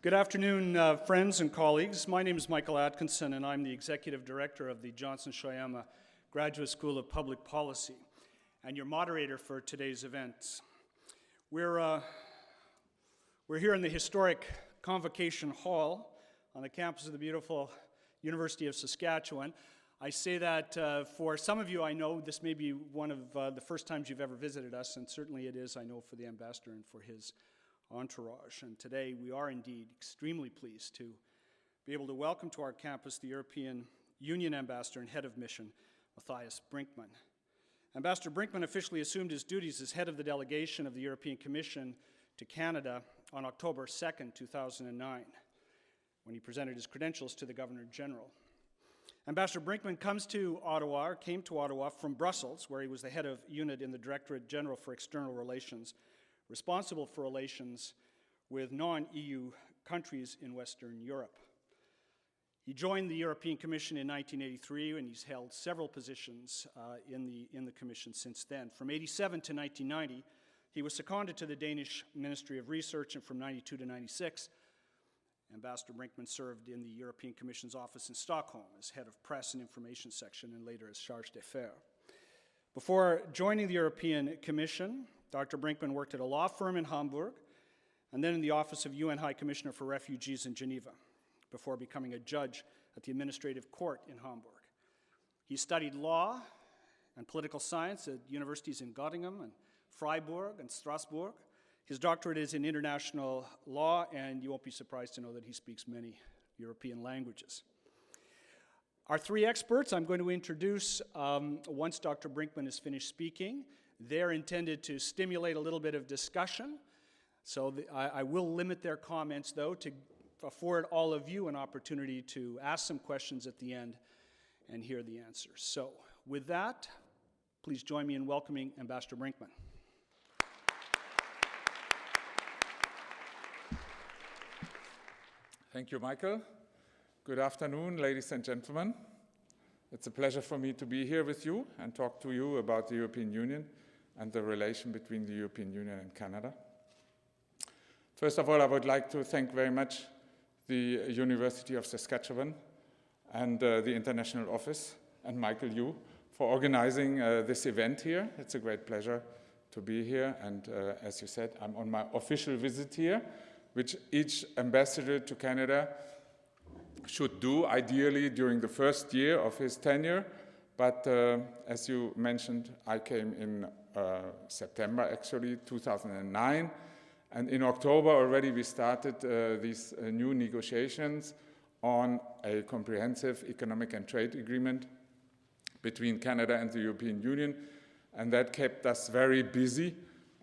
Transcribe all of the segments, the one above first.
Good afternoon, friends and colleagues. My name is Michael Atkinson, and I'm the Executive Director of the Johnson Shoyama Graduate School of Public Policy, and your moderator for today's event. We're here in the historic Convocation Hall on the campus of the beautiful University of Saskatchewan. I say that for some of you, I know this may be one of the first times you've ever visited us, and certainly it is, I know, for the ambassador and for his entourage. And today we are indeed extremely pleased to be able to welcome to our campus the European Union Ambassador and Head of Mission, Matthias Brinkmann. Ambassador Brinkmann officially assumed his duties as head of the delegation of the European Commission to Canada on October 2nd, 2009, when he presented his credentials to the Governor General. Ambassador Brinkmann came to Ottawa from Brussels, where he was the head of unit in the Directorate General for External Relations, responsible for relations with non-EU countries in Western Europe. He joined the European Commission in 1983, and he's held several positions in the Commission since then. From 1987 to 1990, he was seconded to the Danish Ministry of Research, and from 1992 to 1996, Ambassador Brinkmann served in the European Commission's office in Stockholm as head of press and information section, and later as charge d'affaires. Before joining the European Commission, Dr. Brinkmann worked at a law firm in Hamburg and then in the office of UN High Commissioner for Refugees in Geneva, before becoming a judge at the Administrative Court in Hamburg. He studied law and political science at universities in Göttingen and Freiburg and Strasbourg. His doctorate is in international law, and you won't be surprised to know that he speaks many European languages. Our three experts I'm going to introduce once Dr. Brinkmann is finished speaking. They're intended to stimulate a little bit of discussion, so I will limit their comments, though, to afford all of you an opportunity to ask some questions at the end and hear the answers. So, with that, please join me in welcoming Ambassador Brinkmann. Thank you, Michael. Good afternoon, ladies and gentlemen. It's a pleasure for me to be here with you and talk to you about the European Union and the relation between the European Union and Canada. First of all, I would like to thank very much the University of Saskatchewan and the International Office and Michael Yu for organizing this event here. It's a great pleasure to be here, and as you said, I'm on my official visit here, which each ambassador to Canada should do, ideally during the first year of his tenure. But as you mentioned, I came in September, actually, 2009. And in October already we started these new negotiations on a comprehensive economic and trade agreement between Canada and the European Union. And that kept us very busy.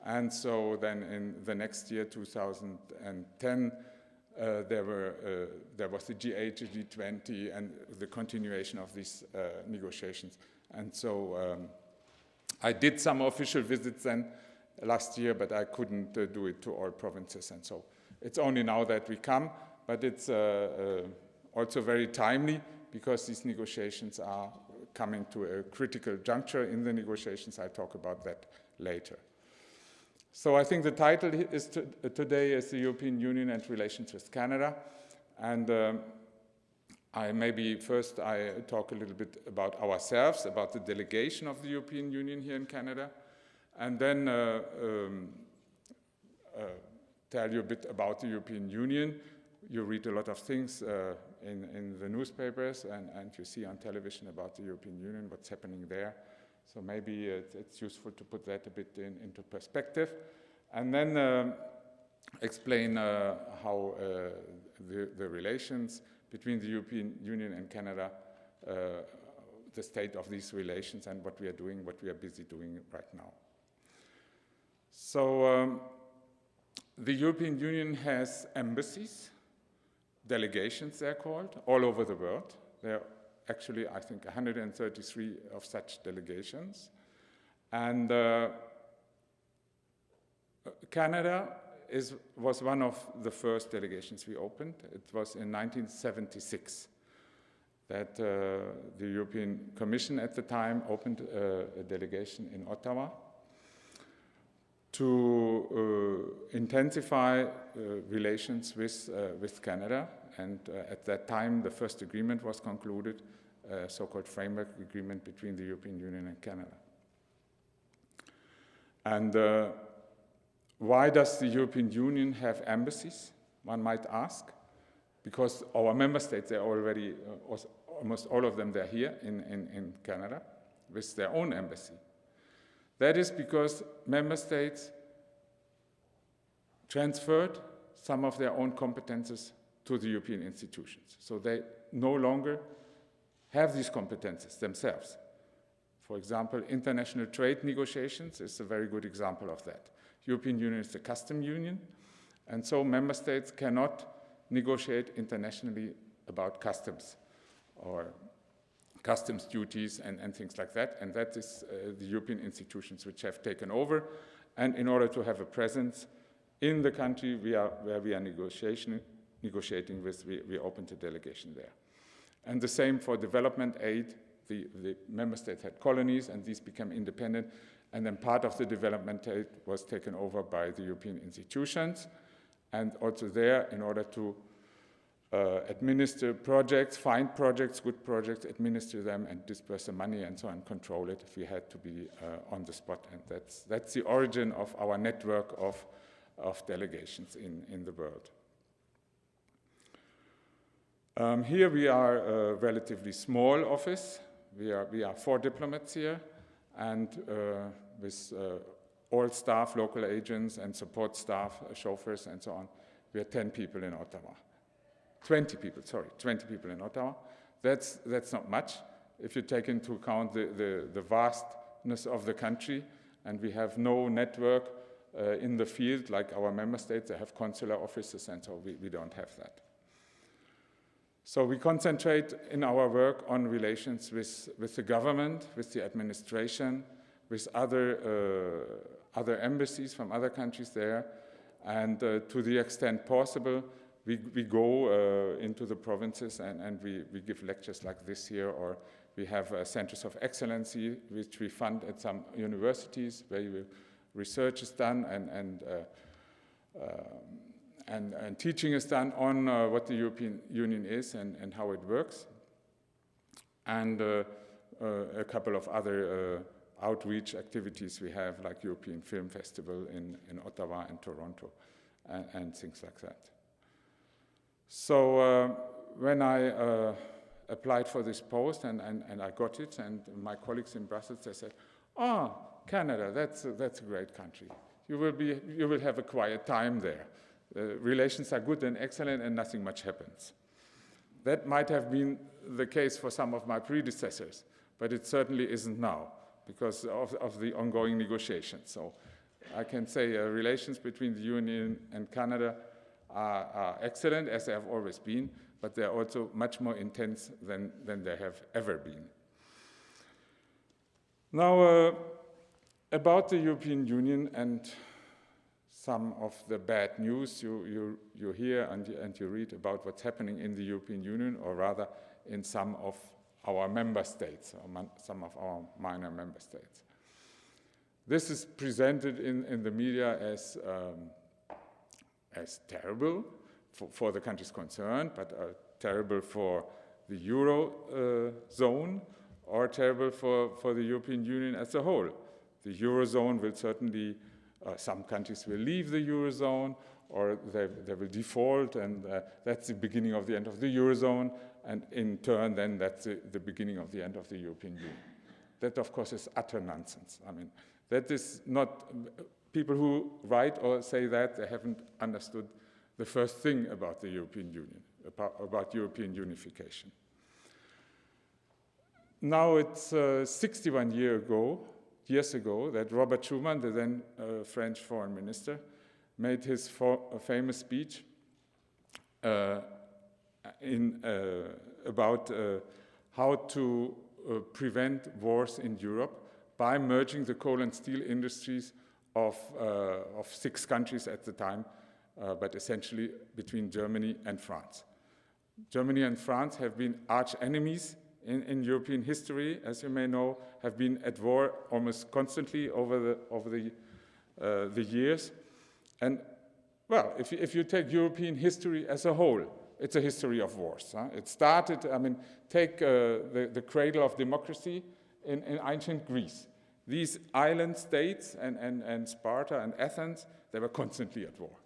And so then in the next year, 2010, there was the G8, the G20, and the continuation of these negotiations. And so I did some official visits then last year, but I couldn't do it to all provinces. And so it's only now that we come, but it's also very timely because these negotiations are coming to a critical juncture in the negotiations. I'll talk about that later. So I think the title is today is the European Union and Relations with Canada. And first I talk a little bit about ourselves, about the delegation of the European Union here in Canada, and then tell you a bit about the European Union. You read a lot of things in the newspapers and you see on television about the European Union, what's happening there. So maybe it's useful to put that a bit into perspective. And then explain how the relations between the European Union and Canada, the state of these relations and what we are doing, what we are busy doing right now. So the European Union has embassies, delegations they're called, all over the world. There are actually, I think, 133 of such delegations. And Canada was one of the first delegations we opened. It was in 1976 that the European Commission at the time opened a delegation in Ottawa. to intensify relations with Canada. And at that time, the first agreement was concluded, a so-called framework agreement between the European Union and Canada. And why does the European Union have embassies, one might ask? Because our member states, they're already, almost all of them, they're here in Canada with their own embassy. That is because member states transferred some of their own competences to the European institutions. So they no longer have these competences themselves. For example, international trade negotiations is a very good example of that. European Union is the custom union, and so member states cannot negotiate internationally about customs or customs duties and things like that, and that is the European institutions which have taken over. And in order to have a presence in the country where we are negotiating with, we opened a delegation there. And the same for development aid. The member states had colonies, and these became independent, and then part of the development aid was taken over by the European institutions. And also there, in order to administer projects, find projects, good projects, administer them, and disperse the money and so on, control it, if we had to be on the spot. And that's the origin of our network of delegations in the world. Here we are a relatively small office. We are 4 diplomats here, and with all staff, local agents and support staff, chauffeurs and so on, we are 10 people in Ottawa. 20 people in Ottawa. That's not much if you take into account the vastness of the country, and we have no network in the field like our member states. They have consular offices, and so we don't have that. So we concentrate in our work on relations with the government, with the administration, with other embassies from other countries there, and to the extent possible, we go into the provinces and we give lectures like this here, or we have centers of excellency which we fund at some universities where research is done and teaching is done on what the European Union is and how it works, and a couple of other outreach activities we have, like European Film Festival in Ottawa and Toronto, and things like that. So when I applied for this post and I got it, and my colleagues in Brussels, they said, "Oh, Canada, that's a great country. You will have a quiet time there. Relations are good and excellent, and nothing much happens." That might have been the case for some of my predecessors, but it certainly isn't now because of the ongoing negotiations. So I can say relations between the Union and Canada are excellent, as they have always been, but they're also much more intense than they have ever been. Now, about the European Union and some of the bad news you hear and you read about what's happening in the European Union, or rather in some of our member states, or some of our minor member states. This is presented in the media as terrible for the countries concerned, but terrible for the Eurozone, or terrible for the European Union as a whole. The Eurozone will certainly, some countries will leave the Eurozone, or they will default, and that's the beginning of the end of the Eurozone, and in turn then that's the beginning of the end of the European Union. That, of course, is utter nonsense. I mean, that is not, people who write or say that, they haven't understood the first thing about the European Union, about European unification. Now it's 61 years ago that Robert Schuman, the then French foreign minister, made his famous speech about how to prevent wars in Europe by merging the coal and steel industries of 6 countries at the time, but essentially between Germany and France. Germany and France have been arch enemies in European history, as you may know, have been at war almost constantly over the the years. And well, if you take European history as a whole, it's a history of wars. Huh? It started, I mean, take the cradle of democracy in ancient Greece. These island states and Sparta and Athens, they were constantly at war.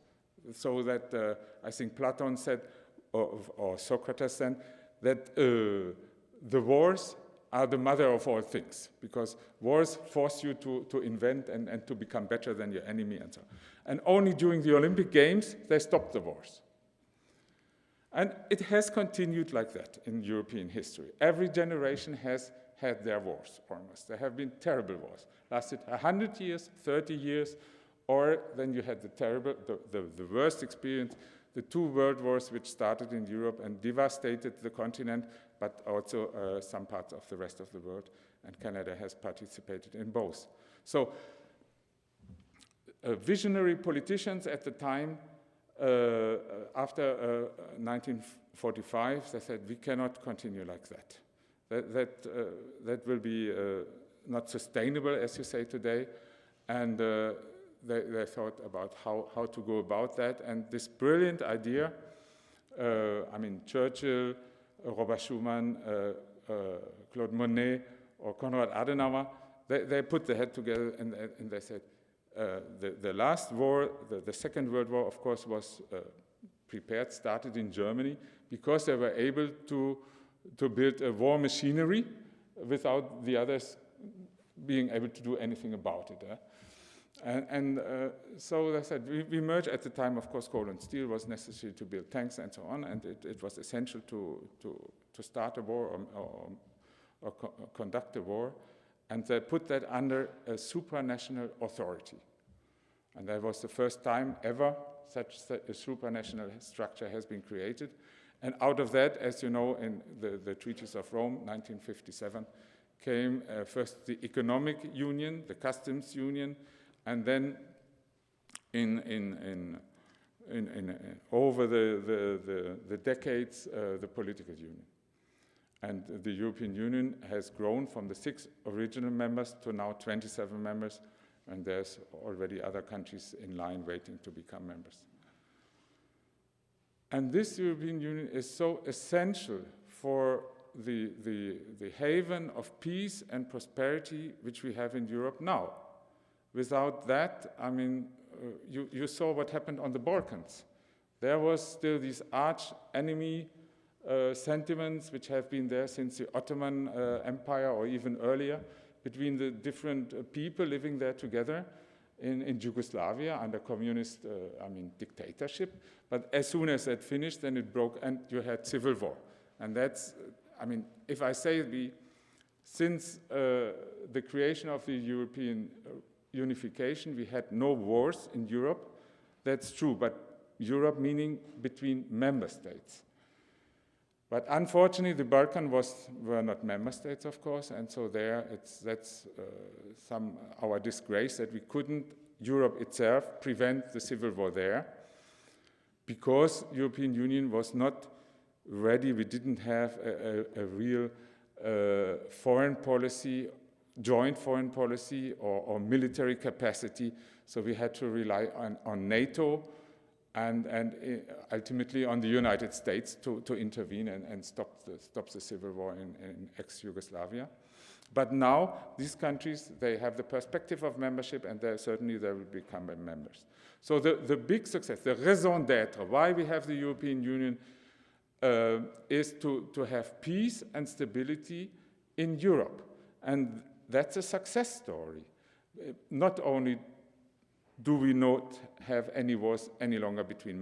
So that I think Plato said, or Socrates then, that the wars are the mother of all things, because wars force you to invent and to become better than your enemy and so on. And only during the Olympic Games, they stopped the wars. And it has continued like that in European history. Every generation has had their wars, almost. There have been terrible wars. Lasted 100 years, 30 years, or then you had the worst experience, the 2 world wars which started in Europe and devastated the continent, but also some parts of the rest of the world, and Canada has participated in both. So visionary politicians at the time, after 1945, they said, we cannot continue like that. That will be not sustainable, as you say today, and they thought about how to go about that, and this brilliant idea, I mean, Churchill, Robert Schuman, Claude Monet, or Konrad Adenauer, they put their head together and they said, the last war, the Second World War, of course, was started in Germany, because they were able to build a war machinery without the others being able to do anything about it. So they said, we merged at the time, of course, coal and steel was necessary to build tanks and so on, and it was essential to start a war or conduct a war, and they put that under a supranational authority. And that was the first time ever such a supranational structure has been created. And out of that, as you know, in the Treaties of Rome, 1957, came first the economic union, the customs union, and then over the decades, the political union. And the European Union has grown from the 6 original members to now 27 members, and there's already other countries in line waiting to become members. And this European Union is so essential for the haven of peace and prosperity which we have in Europe now. Without that, I mean, you saw what happened on the Balkans. There was still these arch enemy sentiments which have been there since the Ottoman Empire or even earlier, between the different people living there together in Yugoslavia under communist dictatorship. But as soon as that finished, then it broke and you had civil war. And that's, I mean, if I say since the creation of the European unification, we had no wars in Europe, that's true, but Europe meaning between member states. But unfortunately, the Balkans were not member states, of course, and so that's our disgrace that we couldn't, Europe itself, prevent the civil war there, because European Union was not ready. We didn't have a real foreign policy, joint foreign policy, or military capacity, so we had to rely on NATO, and ultimately on the United States to intervene and stop the civil war in ex-Yugoslavia. But now, these countries, they have the perspective of membership, and certainly they will become members. So the big success, the raison d'être, why we have the European Union, is to have peace and stability in Europe. And that's a success story. Not only do we not have any wars any longer between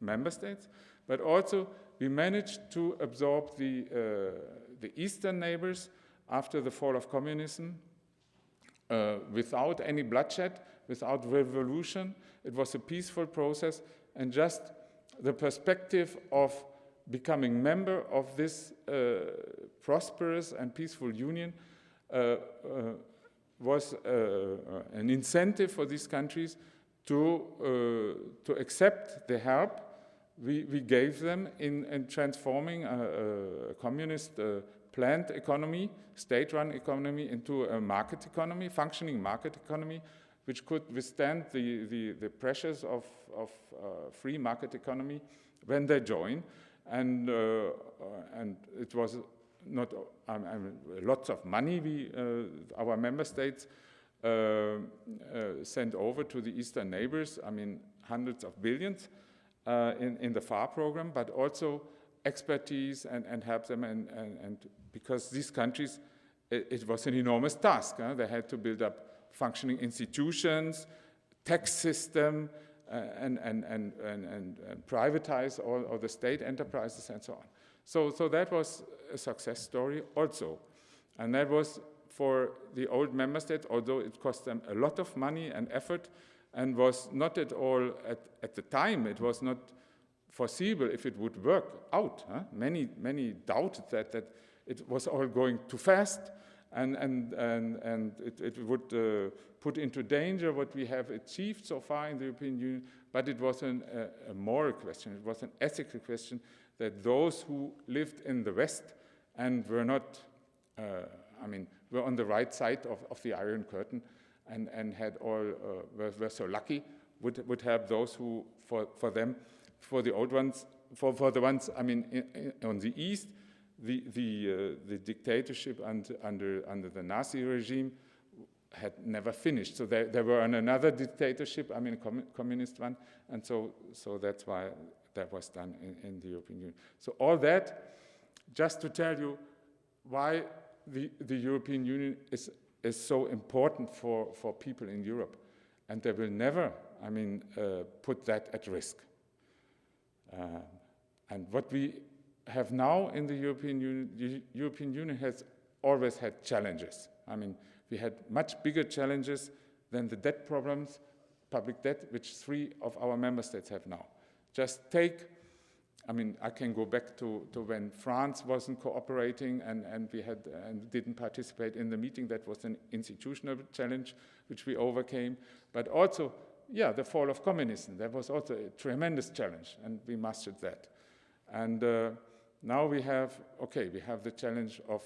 member states, but also we managed to absorb the eastern neighbors after the fall of communism without any bloodshed, without revolution. It was a peaceful process, and just the perspective of becoming member of this prosperous and peaceful union was an incentive for these countries to accept the help we gave them in transforming a communist planned economy, state-run economy, into a market economy, functioning market economy, which could withstand the pressures of free market economy when they join. And it was not lots of money our member states sent over to the eastern neighbors. I mean, hundreds of billions in the FAR program, but also expertise and help them. And because these countries, it was an enormous task. They had to build up functioning institutions, tax system, and privatize all the state enterprises and so on. So that was a success story also. And that was for the old member states, although it cost them a lot of money and effort, and was not at all, at the time, it was not foreseeable if it would work out. Many doubted that it was all going too fast, and it would put into danger what we have achieved so far in the European Union. But it was a moral question, it was an ethical question, that those who lived in the West and were not, were on the right side of the Iron Curtain and had all, were so lucky, would help those who, for the old ones, for the ones, on the East, the dictatorship under the Nazi regime had never finished. So they were on another dictatorship, communist one, and so that's why that was done in the European Union. So all that, just to tell you why the European Union is so important for people in Europe, and they will never, put that at risk. And what we have now in the European Union has always had challenges. We had much bigger challenges than the debt problems, public debt, which 3 of our member states have now. Just take, I can go back to when France wasn't cooperating and we had and didn't participate in the meeting. That was an institutional challenge which we overcame. But also, the fall of communism. That was also a tremendous challenge, and we mastered that. And now we have the challenge of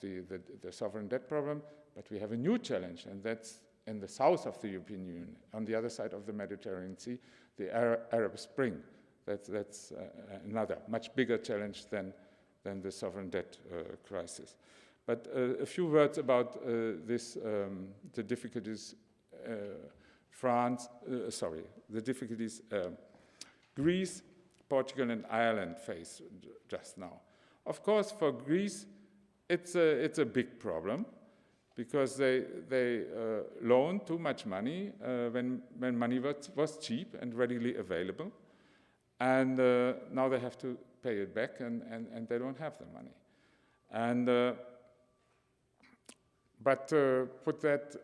the sovereign debt problem, but we have a new challenge, and that's in the south of the European Union, on the other side of the Mediterranean Sea, the Arab Spring. That's another much bigger challenge than the sovereign debt crisis. But a few words about the difficulties the difficulties Greece, Portugal, and Ireland face just now. Of course, for Greece, it's a big problem, because they loaned too much money when money was cheap and readily available, and now they have to pay it back, and they don't have the money. And put that,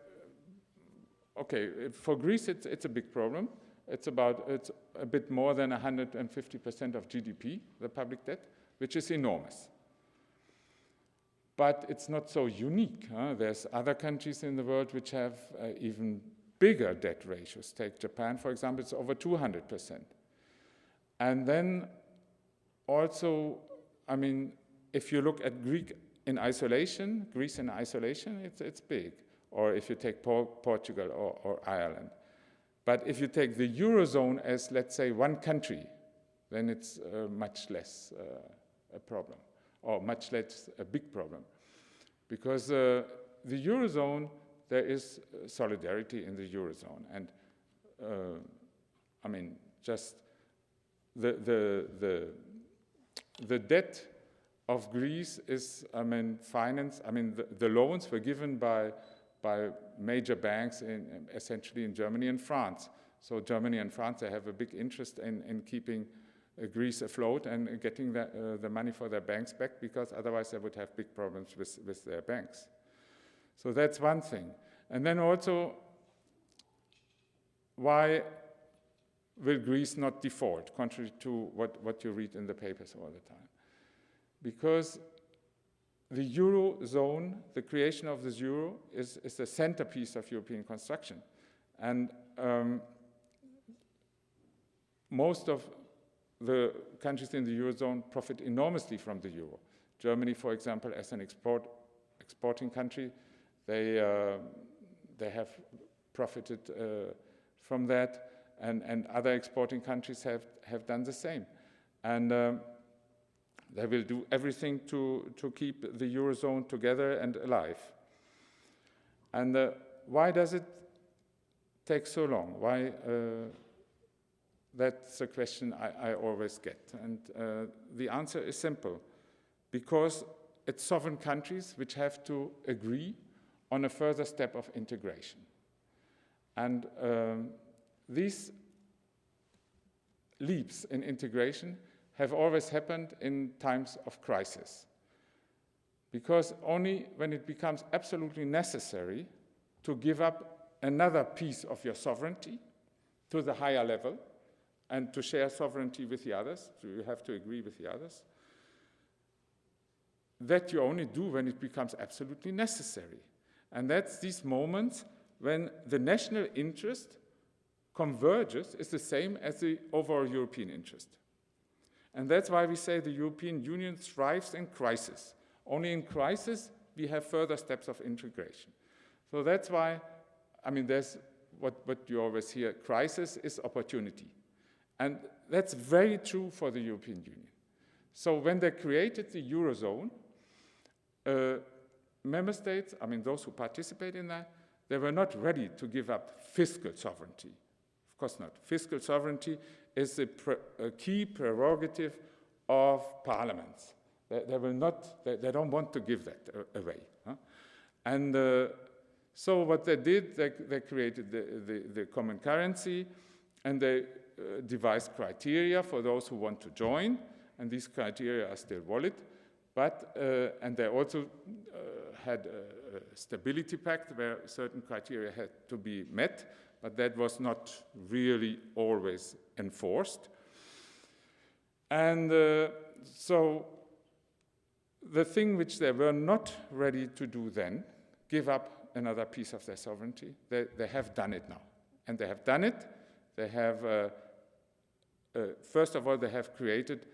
for Greece it's a big problem. It's a bit more than 150% of GDP, the public debt, which is enormous. But it's not so unique. There's other countries in the world which have even bigger debt ratios. Take Japan, for example, it's over 200%. And then also, if you look at Greece in isolation, it's big. Or if you take Portugal or Ireland. But if you take the Eurozone as, let's say, one country, then it's much less a problem, or much less a big problem. Because the Eurozone, there is solidarity in the Eurozone. And just the debt of Greece is, financed, the loans were given by major banks essentially in Germany and France. So Germany and France, they have a big interest in keeping Greece afloat and getting the money for their banks back, because otherwise they would have big problems with their banks. So that's one thing. And then also, why will Greece not default, contrary to what you read in the papers all the time? Because the Eurozone, the creation of this euro, is the centerpiece of European construction. And most of the countries in the Eurozone profit enormously from the euro. Germany, for example, as an exporting country, they have profited from that, and other exporting countries have done the same. And they will do everything to keep the Eurozone together and alive. And why does it take so long? Why? That's a question I always get. And the answer is simple. Because it's sovereign countries which have to agree on a further step of integration. And these leaps in integration have always happened in times of crisis. Because only when it becomes absolutely necessary to give up another piece of your sovereignty to the higher level and to share sovereignty with the others, so you have to agree with the others, that you only do when it becomes absolutely necessary. And that's these moments when the national interest converges, is the same as the overall European interest. And that's why we say the European Union thrives in crisis. Only in crisis we have further steps of integration. So that's why, I mean, there's what you always hear, crisis is opportunity. And that's very true for the European Union. So when they created the Eurozone, member states, I mean those who participate in that, they were not ready to give up fiscal sovereignty. Of course not. Fiscal sovereignty is a key prerogative of parliaments. They will not, they don't want to give that away. Huh? And so what they did, they created the common currency, and they devised criteria for those who want to join, and these criteria are still valid. But, and they also had a stability pact where certain criteria had to be met, but that was not really always enforced. And so the thing which they were not ready to do then, give up another piece of their sovereignty, they have done it now. And they have done it. They have, first of all, they have created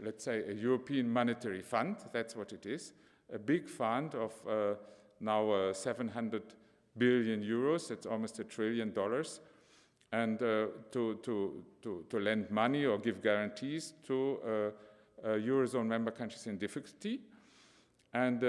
let's say, a European monetary fund. That's what it is. A big fund of now 700 billion euros. It's almost $1 trillion. And to lend money or give guarantees to Eurozone member countries in difficulty. And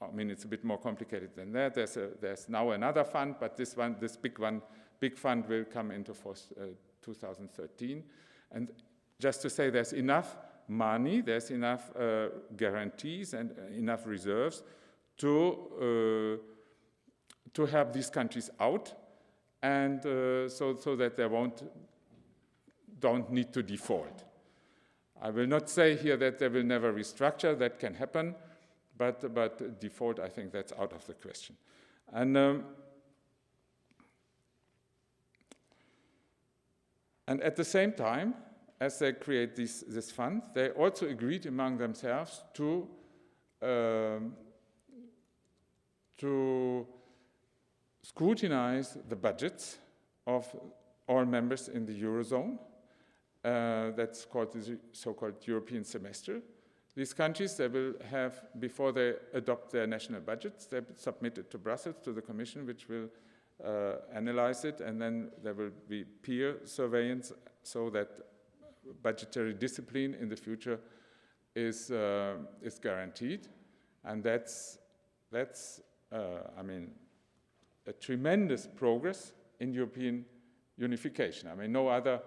I mean, it's a bit more complicated than that. There's now another fund, but this big fund will come into force 2013. And just to say, there's enough money, there's enough guarantees and enough reserves to help these countries out, and so that they don't need to default. I will not say here that they will never restructure. That can happen, but default, I think that's out of the question. And at the same time, as they create this fund, they also agreed among themselves to scrutinize the budgets of all members in the Eurozone. That's called the so-called European semester. These countries, they will have, before they adopt their national budgets, they submit it to Brussels, to the Commission, which will analyze it, and then there will be peer surveillance so that budgetary discipline in the future is guaranteed. And that's I mean, a tremendous progress in European unification. I mean, no other,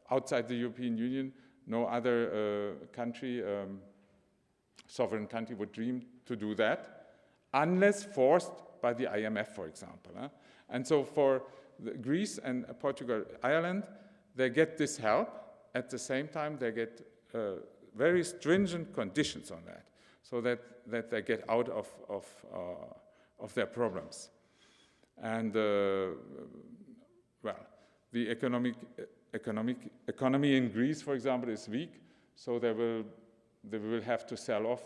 outside the European Union, no other country, sovereign country would dream to do that, unless forced by the IMF, for example. And so for Greece and Portugal, Ireland, they get this help. At the same time, they get very stringent conditions on that, so that they get out of their problems. And well, the economy in Greece, for example, is weak, so they will have to sell off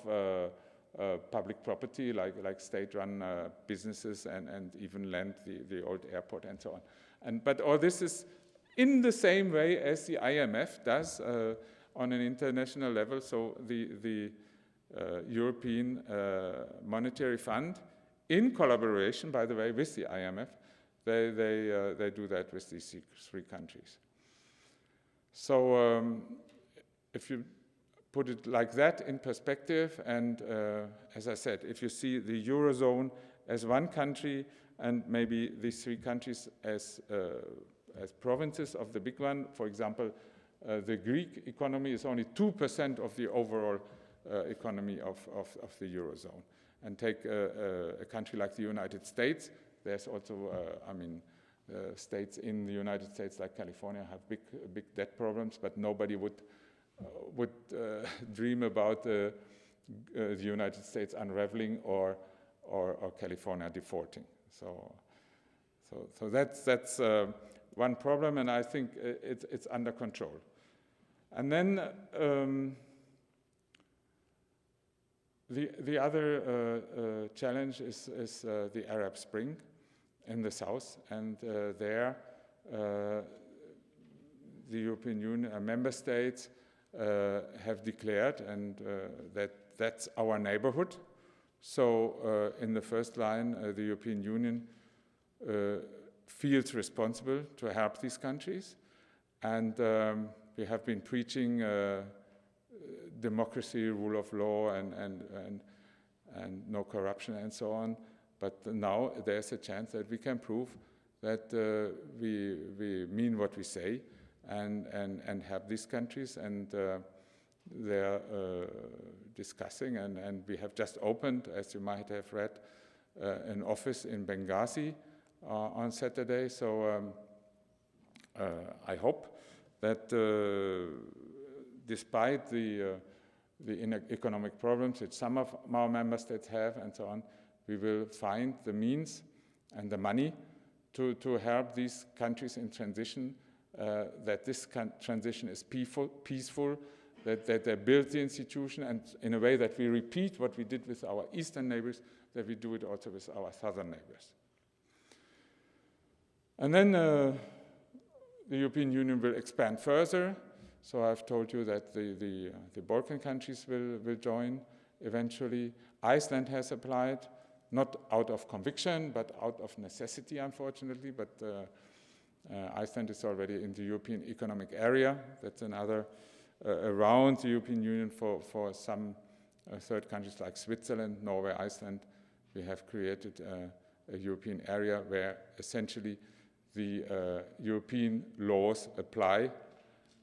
public property like state-run businesses and even land the old airport and so on. But all this is in the same way as the IMF does on an international level. So the European Monetary Fund in collaboration, by the way, with the IMF. They do that with these 3 countries. So if you put it like that in perspective, and as I said, if you see the Eurozone as one country and maybe these 3 countries as provinces of the big one, for example, the Greek economy is only 2% of the overall economy of the Eurozone. And take a country like the United States, there's also, states in the United States like California have big debt problems, but nobody would dream about the United States unraveling or California defaulting. So that's one problem, and I think it's under control. And then the other challenge is the Arab Spring in the south, and there the European Union member states have declared and that's our neighborhood. So in the first line, the European Union feels responsible to help these countries, and we have been preaching democracy, rule of law, and no corruption and so on. But now there's a chance that we can prove that we mean what we say and help these countries, and they're discussing, and we have just opened, as you might have read, an office in Benghazi on Saturday. So I hope that despite the economic problems that some of our member states have and so on, we will find the means and the money to help these countries in transition, that this transition is peaceful, that they build the institution, and in a way that we repeat what we did with our eastern neighbors, that we do it also with our southern neighbors. And then the European Union will expand further. So I've told you that the Balkan countries will join eventually. Iceland has applied, not out of conviction, but out of necessity, unfortunately. But Iceland is already in the European Economic Area. That's another around the European Union for some third countries like Switzerland, Norway, Iceland. We have created a European area where essentially the European laws apply,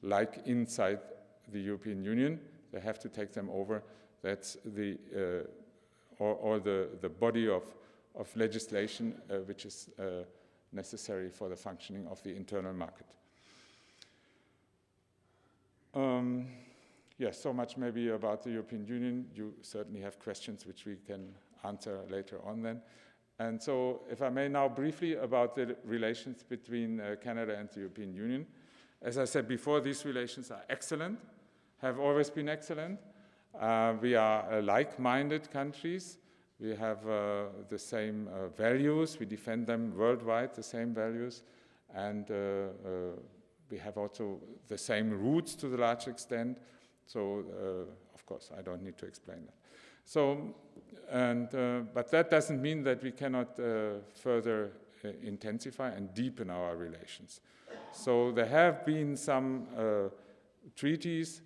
like inside the European Union. They have to take them over. That's the or the body of legislation which is necessary for the functioning of the internal market. Yes, so much maybe about the European Union. You certainly have questions which we can answer later on then. And so if I may now briefly about the relations between Canada and the European Union. As I said before, these relations are excellent, have always been excellent. We are like-minded countries. We have the same values. We defend them worldwide, the same values. And we have also the same roots to the large extent. So, of course, I don't need to explain that. So, but that doesn't mean that we cannot further intensify and deepen our relations. So there have been some treaties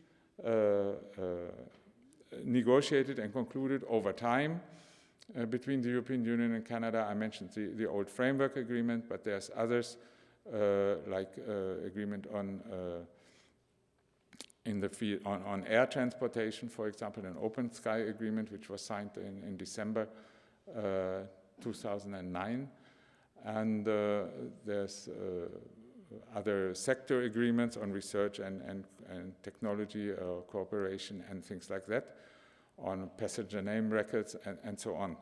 negotiated and concluded over time between the European Union and Canada. I mentioned the old framework agreement, but there's others like agreement on in the field on air transportation, for example, an open sky agreement which was signed in December 2009, and there's other sector agreements on research and technology cooperation and things like that, on passenger name records and so on.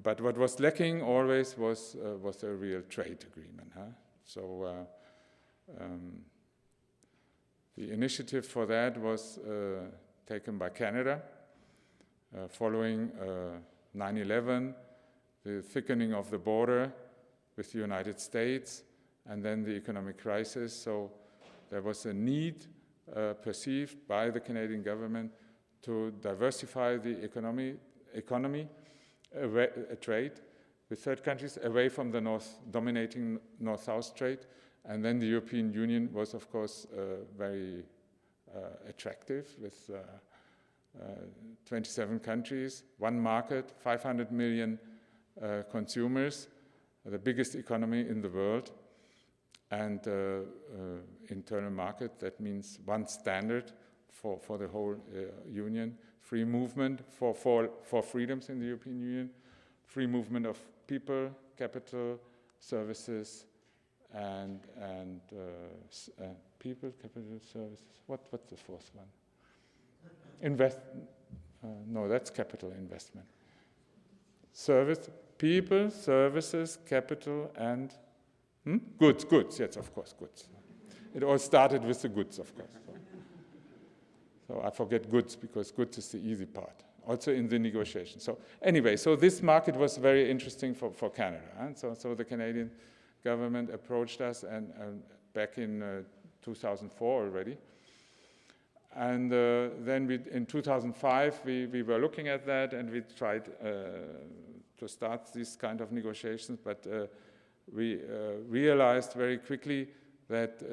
But what was lacking always was a real trade agreement. Huh? So the initiative for that was taken by Canada following 9/11, the thickening of the border with the United States, and then the economic crisis. So there was a need perceived by the Canadian government to diversify the economy trade with third countries away from the dominating North-South trade. And then the European Union was, of course, very attractive with 27 countries, one market, 500 million consumers, the biggest economy in the world, and internal market. That means one standard for the whole Union. Free movement for freedoms in the European Union, free movement of people, capital, services, and people, capital, services. What's the fourth one? No, that's capital investment. Service, people, services, capital, and goods. Yes, of course, goods. It all started with the goods, of course. So I forget goods because goods is the easy part, also in the negotiation. So anyway, so this market was very interesting for Canada. And so the Canadian government approached us and back in 2004 already. And then in 2005, we were looking at that and we tried to start these kind of negotiations, but we realized very quickly that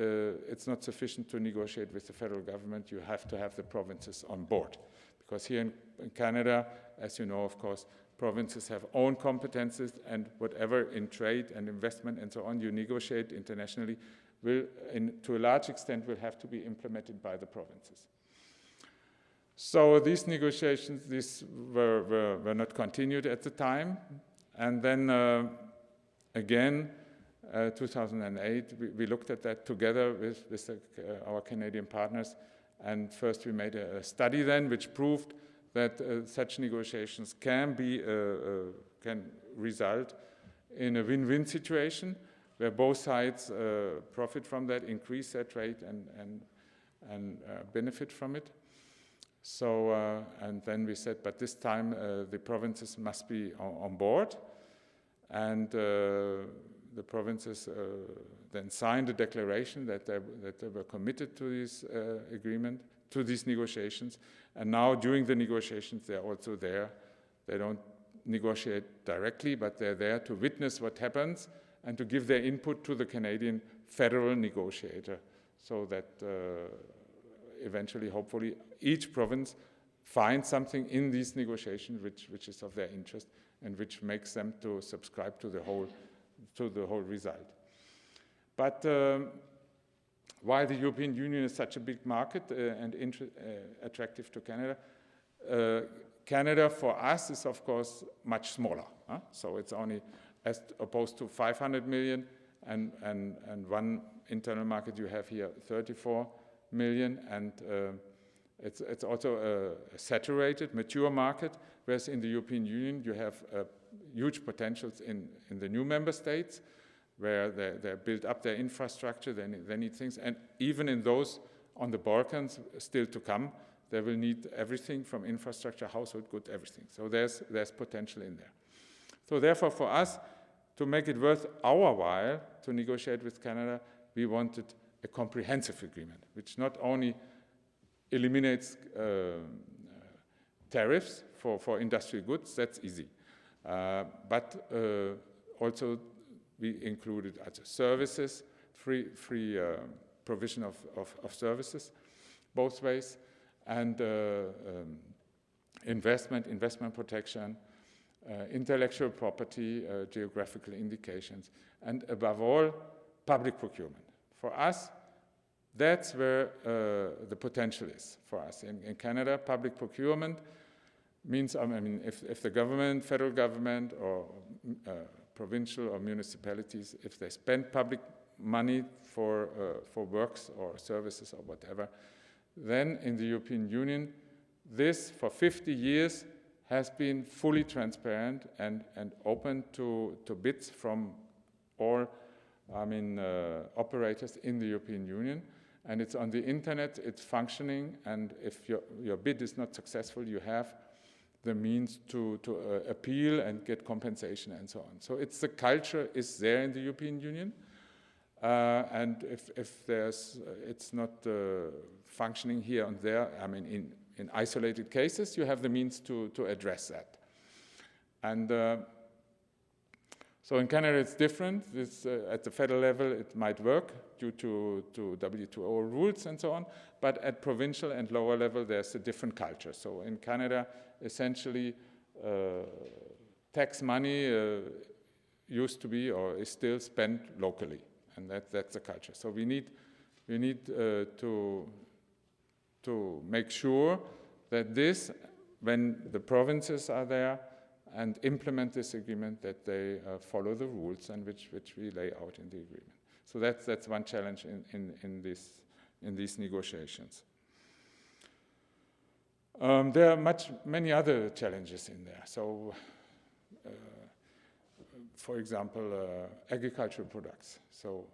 it's not sufficient to negotiate with the federal government. You have to have the provinces on board. Because here in Canada, as you know, of course, provinces have own competences, and whatever in trade and investment and so on you negotiate internationally will, to a large extent, will have to be implemented by the provinces. So these negotiations, were not continued at the time. And then again, 2008, we looked at that together with our Canadian partners. And first we made a study then which proved that such negotiations can result in a win-win situation where both sides profit from that, increase their trade and benefit from it. So, and then we said, but this time the provinces must be on board. And the provinces then signed a declaration that they were committed to this agreement, to these negotiations. And now during the negotiations, they're also there. They don't negotiate directly, but they're there to witness what happens and to give their input to the Canadian federal negotiator, so that eventually, hopefully, each province finds something in these negotiations which is of their interest and which makes them to subscribe to the whole result. But why the European Union is such a big market and attractive to Canada? Canada for us is of course much smaller. So it's only, as opposed to 500 million and one internal market you have here 34 million, and it's also a saturated, mature market, whereas in the European Union you have huge potentials in the new member states, where they build up their infrastructure, they need things, and even in those on the Balkans still to come, they will need everything from infrastructure, household goods, everything. So there's potential in there. So therefore for us, to make it worth our while to negotiate with Canada, we wanted a comprehensive agreement, which not only eliminates tariffs for industrial goods, that's easy, but also we included services, free provision of services, both ways, and investment protection, intellectual property, geographical indications, and above all, public procurement. For us, that's where the potential is for us. In Canada, public procurement means, I mean, if the government, federal government, or provincial or municipalities, if they spend public money for works or services or whatever, then in the European Union, this for 50 years has been fully transparent and open to bids from all, operators in the European Union. And it's on the internet, it's functioning, and if your bid is not successful, you have the means to appeal and get compensation and so on. So the culture is there in the European Union, and if it's not functioning here and there, I mean, in isolated cases, you have the means to address that. And so in Canada it's different. This, at the federal level it might work due to WTO rules and so on, but at provincial and lower level there's a different culture. So in Canada, essentially tax money used to be or is still spent locally, and that's the culture. So we need to make sure that this, when the provinces are there and implement this agreement, that they follow the rules and which we lay out in the agreement. So that's one challenge in these negotiations. There are many other challenges in there. So, for example, agricultural products. So,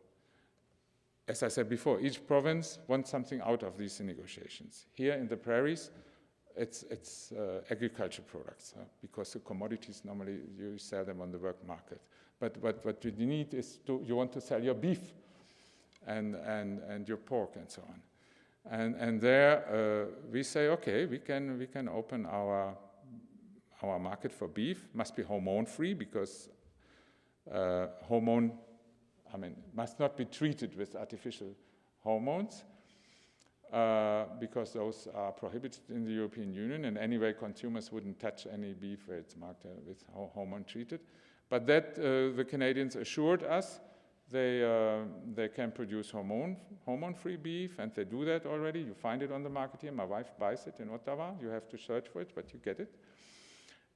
as I said before, each province wants something out of these negotiations. Here in the prairies, it's agricultural products, because the commodities normally you sell them on the work market. But what you need is you want to sell your beef and your pork and so on. And there we say, okay, we can open our market for beef. Must be hormone-free, because must not be treated with artificial hormones, because those are prohibited in the European Union, and anyway consumers wouldn't touch any beef where it's marked with hormone treated. But that the Canadians assured us they can produce hormone-free beef, and they do that already. You find it on the market here. My wife buys it in Ottawa. You have to search for it, but you get it.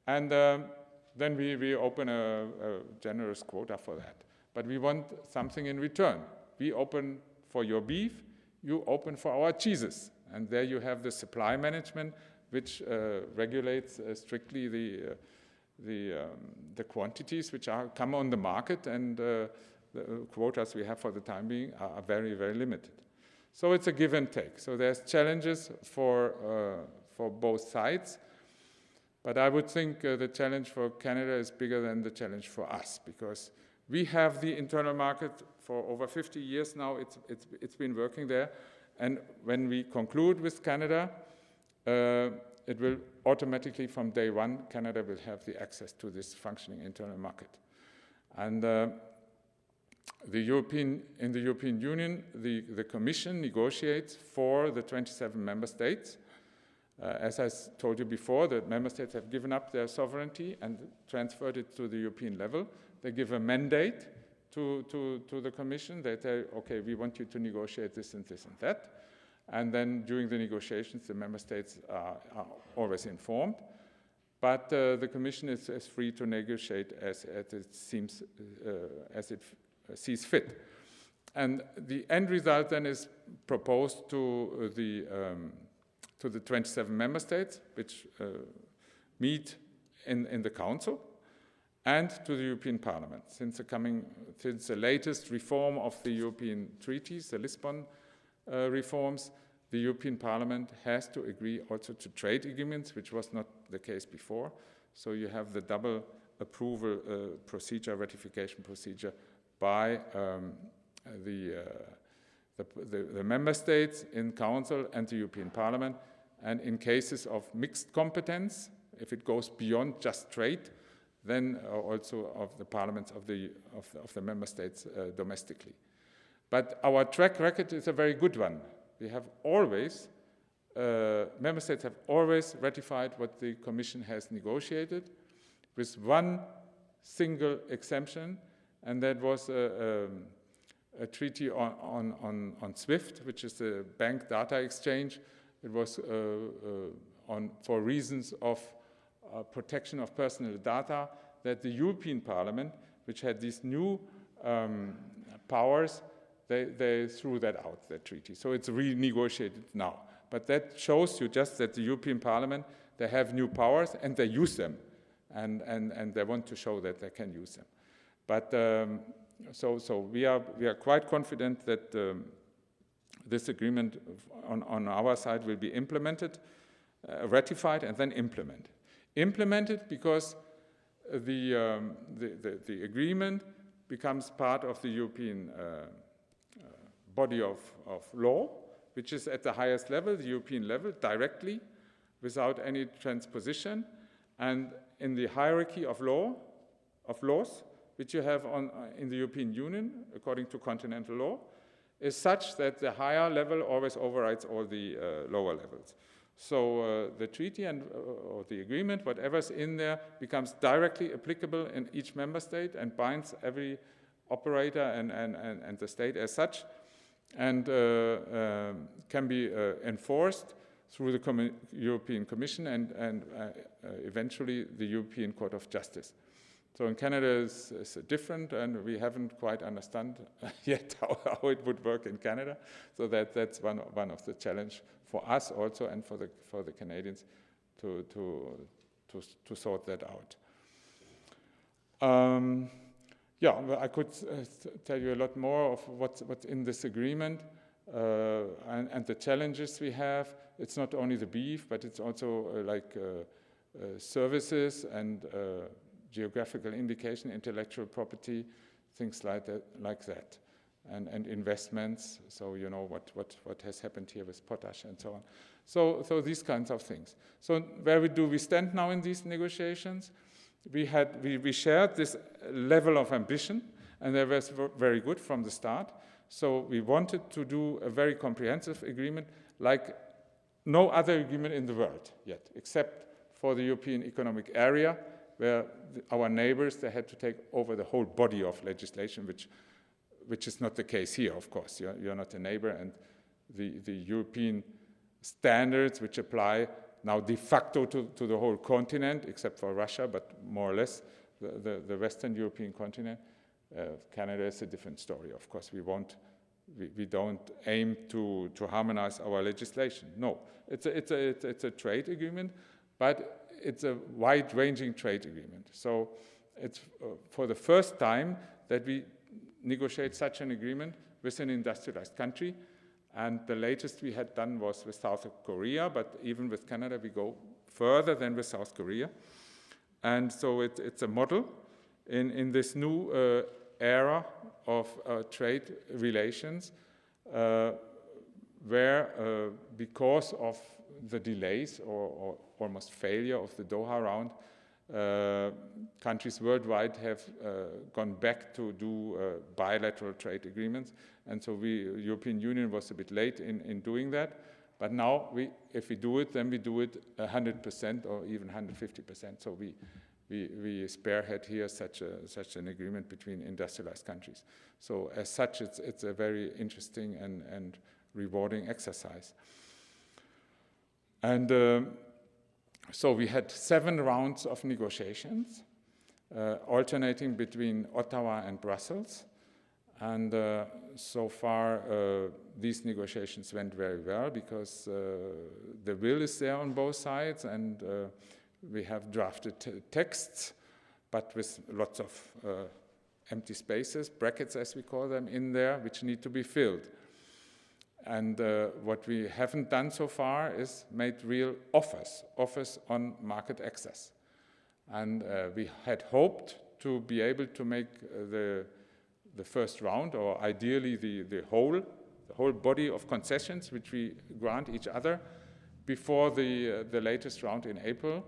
And then we open a generous quota for that. But we want something in return. We open for your beef, you open for our cheeses. And there you have the supply management, which regulates strictly the quantities which come on the market, and the quotas we have for the time being are very, very limited. So it's a give and take. So there's challenges for both sides. But I would think the challenge for Canada is bigger than the challenge for us, because we have the internal market for over 50 years now. It's been working there. And when we conclude with Canada, it will automatically from day one, Canada will have the access to this functioning internal market. And in the European Union, the Commission negotiates for the 27 member states. As I told you before, the member states have given up their sovereignty and transferred it to the European level. They give a mandate to the Commission. They say, okay, we want you to negotiate this and this and that. And then during the negotiations, the member states are always informed. But the Commission is free to negotiate as it sees fit. And the end result then is proposed to the 27 member states, which meet in the Council, and to the European Parliament. Since the latest reform of the European treaties, the Lisbon reforms, the European Parliament has to agree also to trade agreements, which was not the case before. So you have the double approval procedure, ratification procedure by the member states in Council and the European Parliament. And in cases of mixed competence, if it goes beyond just trade, then also of the parliaments of the member states domestically. But our track record is a very good one. We have always, member states have always ratified what the Commission has negotiated, with one single exemption, and that was a treaty on SWIFT, which is the bank data exchange. It was for reasons of protection of personal data that the European Parliament, which had these new powers, they threw that out, that treaty. So it's renegotiated now. But that shows you just that the European Parliament, they have new powers and they use them. And they want to show that they can use them. But so we are quite confident that this agreement on our side will be implemented, ratified, and then implemented. Implemented because the agreement becomes part of the European body of law, which is at the highest level, the European level, directly, without any transposition. And in the hierarchy of laws, which you have in the European Union, according to continental law, is such that the higher level always overrides all the lower levels. So the treaty or the agreement, whatever's in there, becomes directly applicable in each member state and binds every operator and the state as such, and can be enforced through the European Commission and eventually the European Court of Justice. So in Canada it's different, and we haven't quite understood yet how it would work in Canada. So that's one of the challenge for us also, and for the Canadians to sort that out. Yeah, well, I could tell you a lot more of what's in this agreement and the challenges we have. It's not only the beef, but it's also services and geographical indication, intellectual property, things like that, and investments. So you know what has happened here with potash and so on. So these kinds of things. So where do we stand now in these negotiations? We shared this level of ambition, and that was very good from the start. So we wanted to do a very comprehensive agreement, like no other agreement in the world yet, except for the European Economic Area, where our neighbors, they had to take over the whole body of legislation, which is not the case here, of course. You're not a neighbor, and the European standards which apply now de facto to the whole continent, except for Russia, but more or less the Western European continent. Canada is a different story, of course. We don't aim to harmonize our legislation. No, it's a trade agreement, but it's a wide-ranging trade agreement. So it's for the first time that we negotiate such an agreement with an industrialized country. And the latest we had done was with South Korea, but even with Canada, we go further than with South Korea. And so it's a model in this new era of trade relations, where because of the delays or almost failure of the Doha round, countries worldwide have gone back to do bilateral trade agreements. And so European Union was a bit late in doing that. But now, if we do it, then we do it 100% or even 150%. So we spearhead here such an agreement between industrialized countries. So as such, it's a very interesting and rewarding exercise. And so we had 7 rounds of negotiations, alternating between Ottawa and Brussels. And so far, these negotiations went very well because the will is there on both sides, and we have drafted texts, but with lots of empty spaces, brackets as we call them, in there, which need to be filled. And what we haven't done so far is made real offers on market access. And we had hoped to be able to make the first round, or ideally the whole body of concessions which we grant each other, before the latest round in April.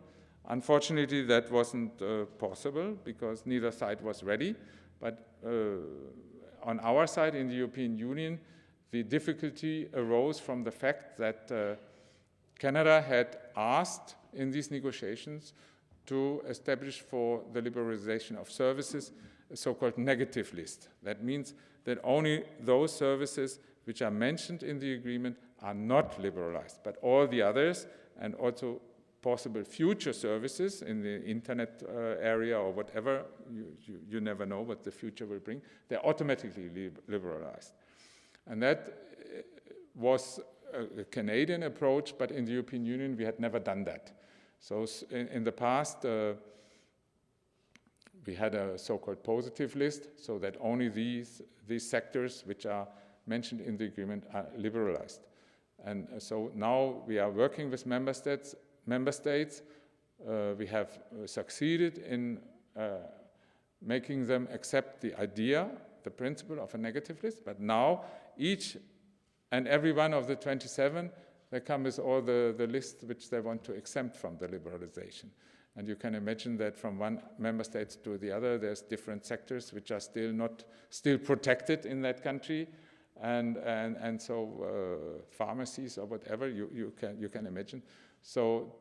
Unfortunately, that wasn't possible because neither side was ready. But on our side in the European Union, the difficulty arose from the fact that Canada had asked in these negotiations to establish for the liberalization of services a so-called negative list. That means that only those services which are mentioned in the agreement are not liberalized, but all the others, and also possible future services in the internet area or whatever, you never know what the future will bring, they're automatically liberalized. And that was a Canadian approach, but in the European Union we had never done that. So in the past, we had a so-called positive list, so that only these sectors which are mentioned in the agreement are liberalized. And so now we are working with member states. We have succeeded in making them accept the idea, the principle of a negative list, but now each and every one of the 27, they come with all the lists which they want to exempt from the liberalization. And you can imagine that from one member state to the other, there's different sectors which are still protected in that country. And so pharmacies or whatever, you can imagine. So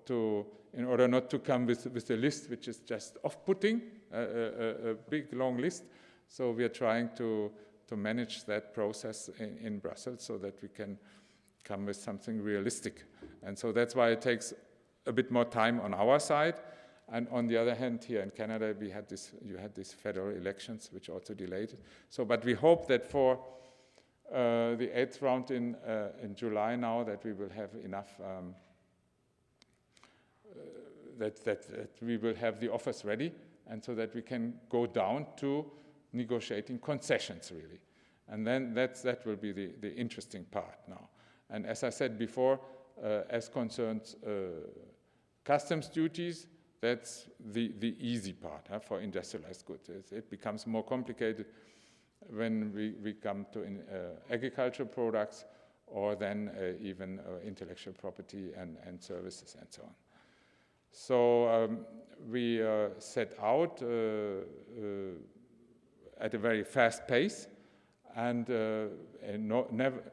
in order not to come with a list which is just off-putting, a big long list, so we are trying to manage that process in Brussels so that we can come with something realistic. And so that's why it takes a bit more time on our side. And on the other hand, here in Canada, you had these federal elections, which also delayed it. So, but we hope that for the 8th round in July now, that we will have enough, that we will have the offers ready, and so that we can go down to negotiating concessions, really. And then that will be the interesting part now. And as I said before, as concerns customs duties, that's the easy part for industrialized goods. It becomes more complicated when we come to agricultural products, or then even intellectual property and services and so on. So we set out at a very fast pace, and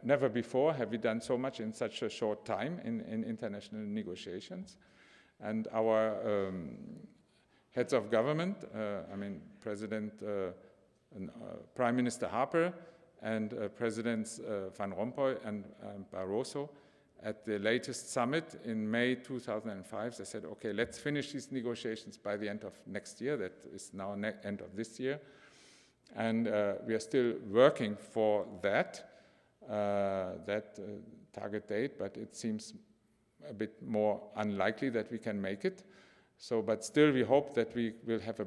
never before have we done so much in such a short time in international negotiations. And our heads of government, President Prime Minister Harper and Presidents Van Rompuy and Barroso, at the latest summit in May 2005, they said, okay, let's finish these negotiations by the end of next year. That is now end of this year. And we are still working for that target date, but it seems a bit more unlikely that we can make it. So, but still we hope that we will have a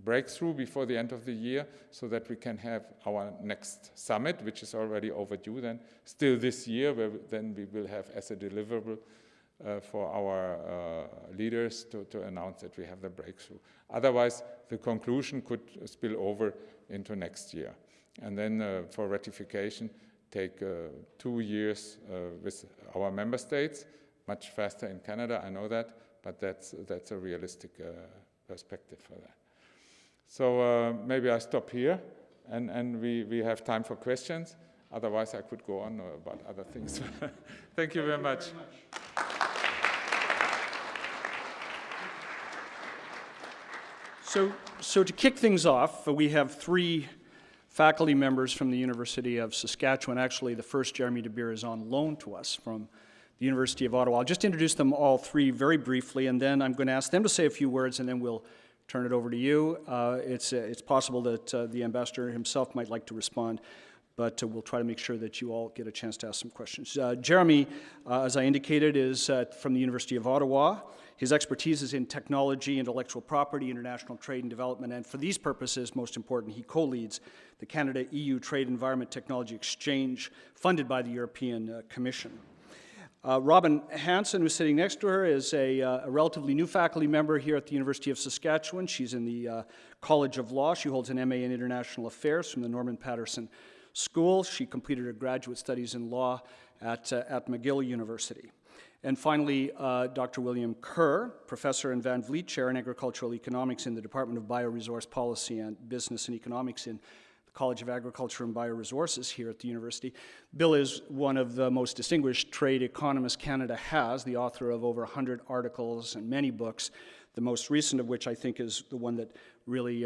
breakthrough before the end of the year, so that we can have our next summit, which is already overdue then, still this year, where then we will have as a deliverable for our leaders to announce that we have the breakthrough. Otherwise, the conclusion could spill over into next year. And then for ratification, take 2 years with our member states, much faster in Canada, I know that, but that's a realistic perspective for that. So maybe I stop here, and we have time for questions. Otherwise, I could go on about other things. Thank you very much. So to kick things off, we have 3 faculty members from the University of Saskatchewan. Actually, the first, Jeremy de Beer, is on loan to us from the University of Ottawa. I'll just introduce them all 3 very briefly, and then I'm going to ask them to say a few words, and then we'll turn it over to you. It's possible that the ambassador himself might like to respond, but we'll try to make sure that you all get a chance to ask some questions. Jeremy, as I indicated, is from the University of Ottawa. His expertise is in technology, intellectual property, international trade and development, and for these purposes, most important, he co-leads the Canada-EU Trade Environment Technology Exchange, funded by the European Commission. Robin Hansen, who's sitting next to her, is a relatively new faculty member here at the University of Saskatchewan. She's in the College of Law. She holds an MA in International Affairs from the Norman Paterson School. She completed her graduate studies in law at McGill University. And finally, Dr. William Kerr, professor and Van Vliet Chair in Agricultural Economics in the Department of Bioresource Policy and Business and Economics in the College of Agriculture and Bioresources here at the university. Bill is one of the most distinguished trade economists Canada has, the author of over 100 articles and many books, the most recent of which I think is the one that really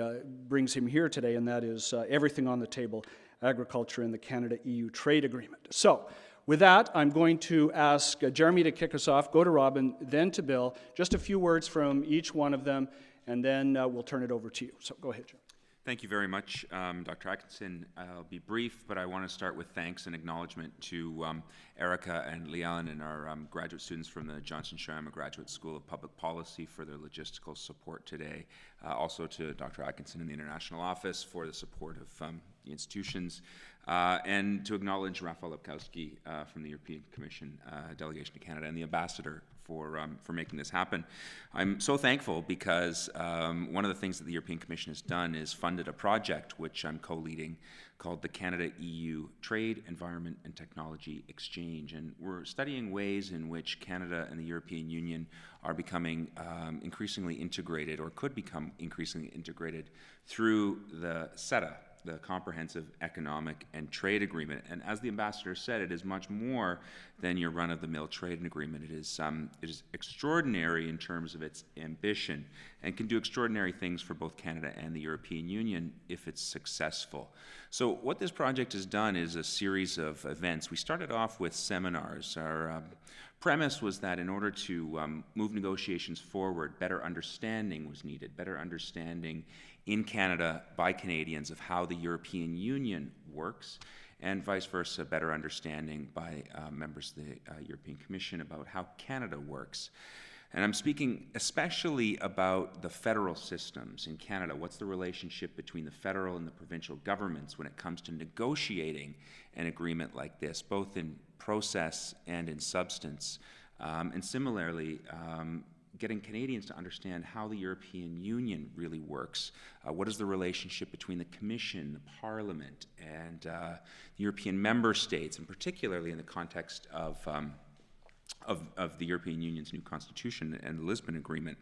brings him here today, and that is Everything on the Table, Agriculture and the Canada-EU Trade Agreement. So, with that, I'm going to ask Jeremy to kick us off, go to Robin, then to Bill, just a few words from each one of them, and then we'll turn it over to you. So go ahead, Jeremy. Thank you very much, Dr. Atkinson. I'll be brief, but I want to start with thanks and acknowledgement to Erica and Leanne and our graduate students from the Johnson Shoyama Graduate School of Public Policy for their logistical support today. Also to Dr. Atkinson in the International Office for the support of the institutions, and to acknowledge Rafał Lepkowski from the European Commission delegation to Canada and the ambassador for making this happen. I'm so thankful because one of the things that the European Commission has done is funded a project which I'm co-leading called the Canada-EU Trade, Environment and Technology Exchange. And we're studying ways in which Canada and the European Union are becoming increasingly integrated, or could become increasingly integrated, through the CETA, the Comprehensive Economic and Trade Agreement. And as the ambassador said, it is much more than your run-of-the-mill trade agreement. It is extraordinary in terms of its ambition and can do extraordinary things for both Canada and the European Union if it's successful. So what this project has done is a series of events. We started off with seminars. Our premise was that in order to move negotiations forward, better understanding was needed, better understanding in Canada by Canadians of how the European Union works, and vice versa, better understanding by members of the European Commission about how Canada works. And I'm speaking especially about the federal systems in Canada. What's the relationship between the federal and the provincial governments when it comes to negotiating an agreement like this, both in process and in substance? And similarly, getting Canadians to understand how the European Union really works. What is the relationship between the Commission, the Parliament, and the European member states, and particularly in the context of the European Union's new constitution and the Lisbon Agreement.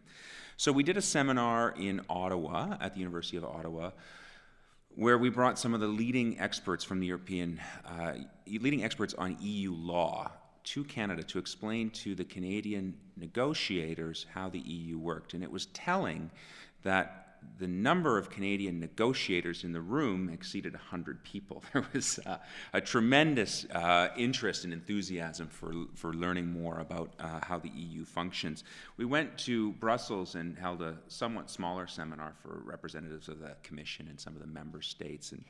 So we did a seminar in Ottawa, at the University of Ottawa, where we brought some of the leading experts from the leading experts on EU law to Canada to explain to the Canadian negotiators how the EU worked. And it was telling that the number of Canadian negotiators in the room exceeded 100 people. There was a tremendous interest and enthusiasm for learning more about how the EU functions. We went to Brussels and held a somewhat smaller seminar for representatives of the Commission and some of the member states, and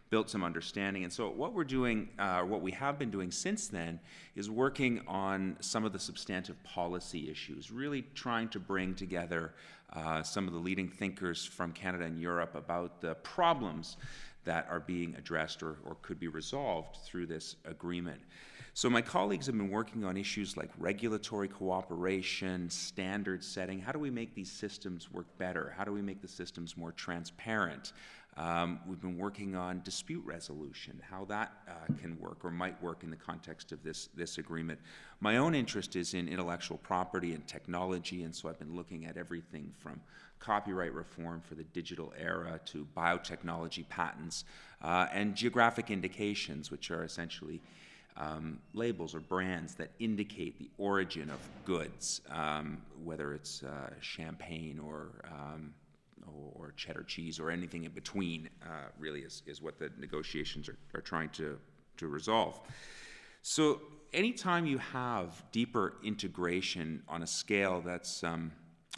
built some understanding. And so what we're doing, what we have been doing since then, is working on some of the substantive policy issues, really trying to bring together some of the leading thinkers from Canada and Europe about the problems that are being addressed or could be resolved through this agreement. So my colleagues have been working on issues like regulatory cooperation, standard setting. How do we make these systems work better? How do we make the systems more transparent? We've been working on dispute resolution, how that can work or might work in the context of this agreement. My own interest is in intellectual property and technology, and so I've been looking at everything from copyright reform for the digital era to biotechnology patents and geographic indications, which are essentially labels or brands that indicate the origin of goods, whether it's champagne or cheddar cheese or anything in between, really is what the negotiations are trying to resolve. So anytime you have deeper integration on a scale that's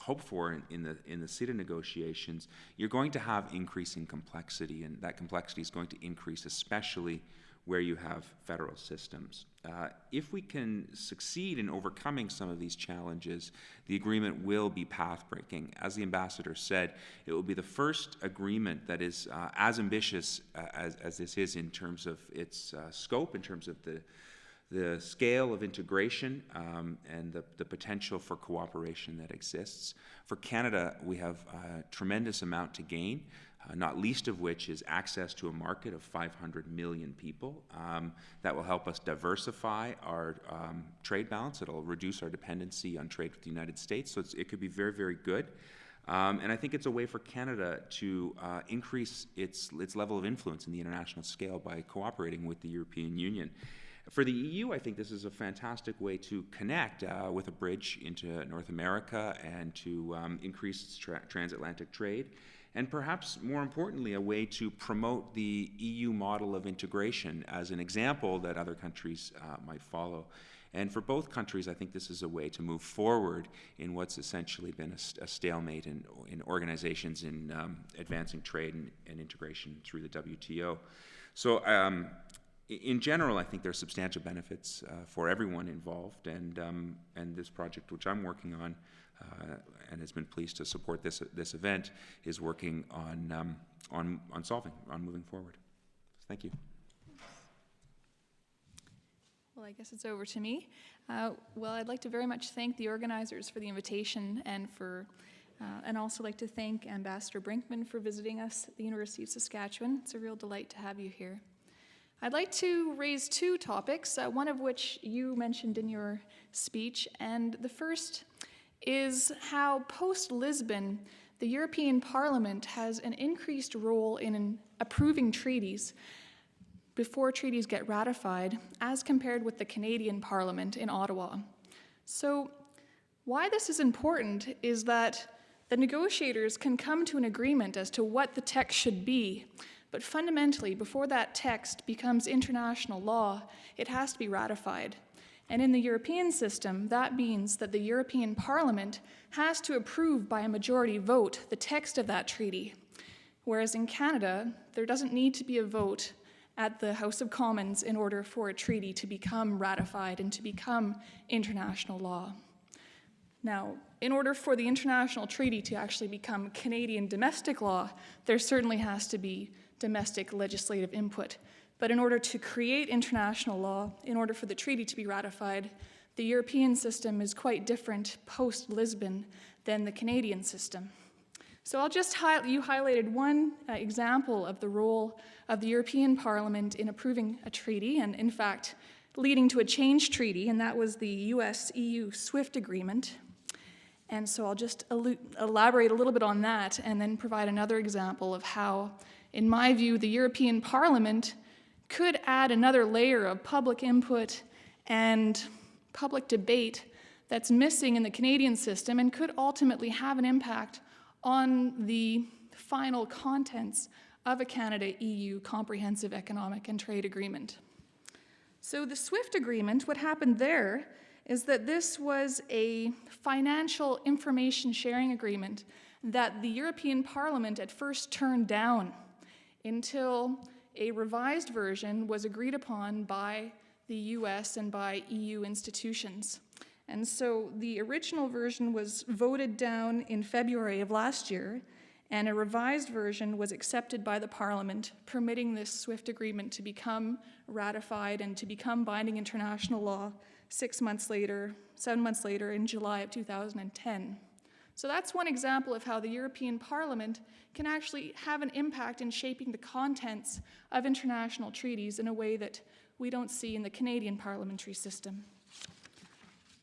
hoped for in the CETA negotiations, you're going to have increasing complexity, and that complexity is going to increase especially where you have federal systems. If we can succeed in overcoming some of these challenges, the agreement will be path-breaking. As the ambassador said, it will be the first agreement that is as ambitious as this is in terms of its scope, in terms of the scale of integration and the potential for cooperation that exists. For Canada, we have a tremendous amount to gain, not least of which is access to a market of 500 million people. That will help us diversify our trade balance. It'll reduce our dependency on trade with the United States, so it could be very, very good. And I think it's a way for Canada to increase its level of influence in the international scale by cooperating with the European Union. For the EU, I think this is a fantastic way to connect with a bridge into North America and to increase its transatlantic trade. And perhaps more importantly, a way to promote the EU model of integration as an example that other countries might follow. And for both countries, I think this is a way to move forward in what's essentially been a stalemate in organizations in advancing trade and integration through the WTO. So in general, I think there are substantial benefits for everyone involved, and this project, which I'm working on, and has been pleased to support this event, is working on moving forward. Thank you. Well, I guess it's over to me. Well, I'd like to very much thank the organizers for the invitation and also like to thank Ambassador Brinkman for visiting us at the University of Saskatchewan. It's a real delight to have you here. I'd like to raise two topics, one of which you mentioned in your speech, and the first is how post-Lisbon, the European Parliament has an increased role in approving treaties before treaties get ratified, as compared with the Canadian Parliament in Ottawa. So why this is important is that the negotiators can come to an agreement as to what the text should be, but fundamentally, before that text becomes international law, it has to be ratified. And in the European system, that means that the European Parliament has to approve by a majority vote the text of that treaty, whereas in Canada, there doesn't need to be a vote at the House of Commons in order for a treaty to become ratified and to become international law. Now, in order for the international treaty to actually become Canadian domestic law, there certainly has to be domestic legislative input. But in order to create international law, in order for the treaty to be ratified, the European system is quite different post-Lisbon than the Canadian system. So I'll just you highlighted one example of the role of the European Parliament in approving a treaty, and in fact, leading to a change treaty, and that was the US-EU SWIFT agreement. And so I'll just elaborate a little bit on that, and then provide another example of how, in my view, the European Parliament could add another layer of public input and public debate that's missing in the Canadian system and could ultimately have an impact on the final contents of a Canada-EU Comprehensive Economic and Trade Agreement. So the SWIFT agreement, what happened there is that this was a financial information sharing agreement that the European Parliament at first turned down until a revised version was agreed upon by the US and by EU institutions. And so the original version was voted down in February of last year, and a revised version was accepted by the Parliament, permitting this SWIFT agreement to become ratified and to become binding international law 7 months later, in July of 2010. So that's one example of how the European Parliament can actually have an impact in shaping the contents of international treaties in a way that we don't see in the Canadian parliamentary system.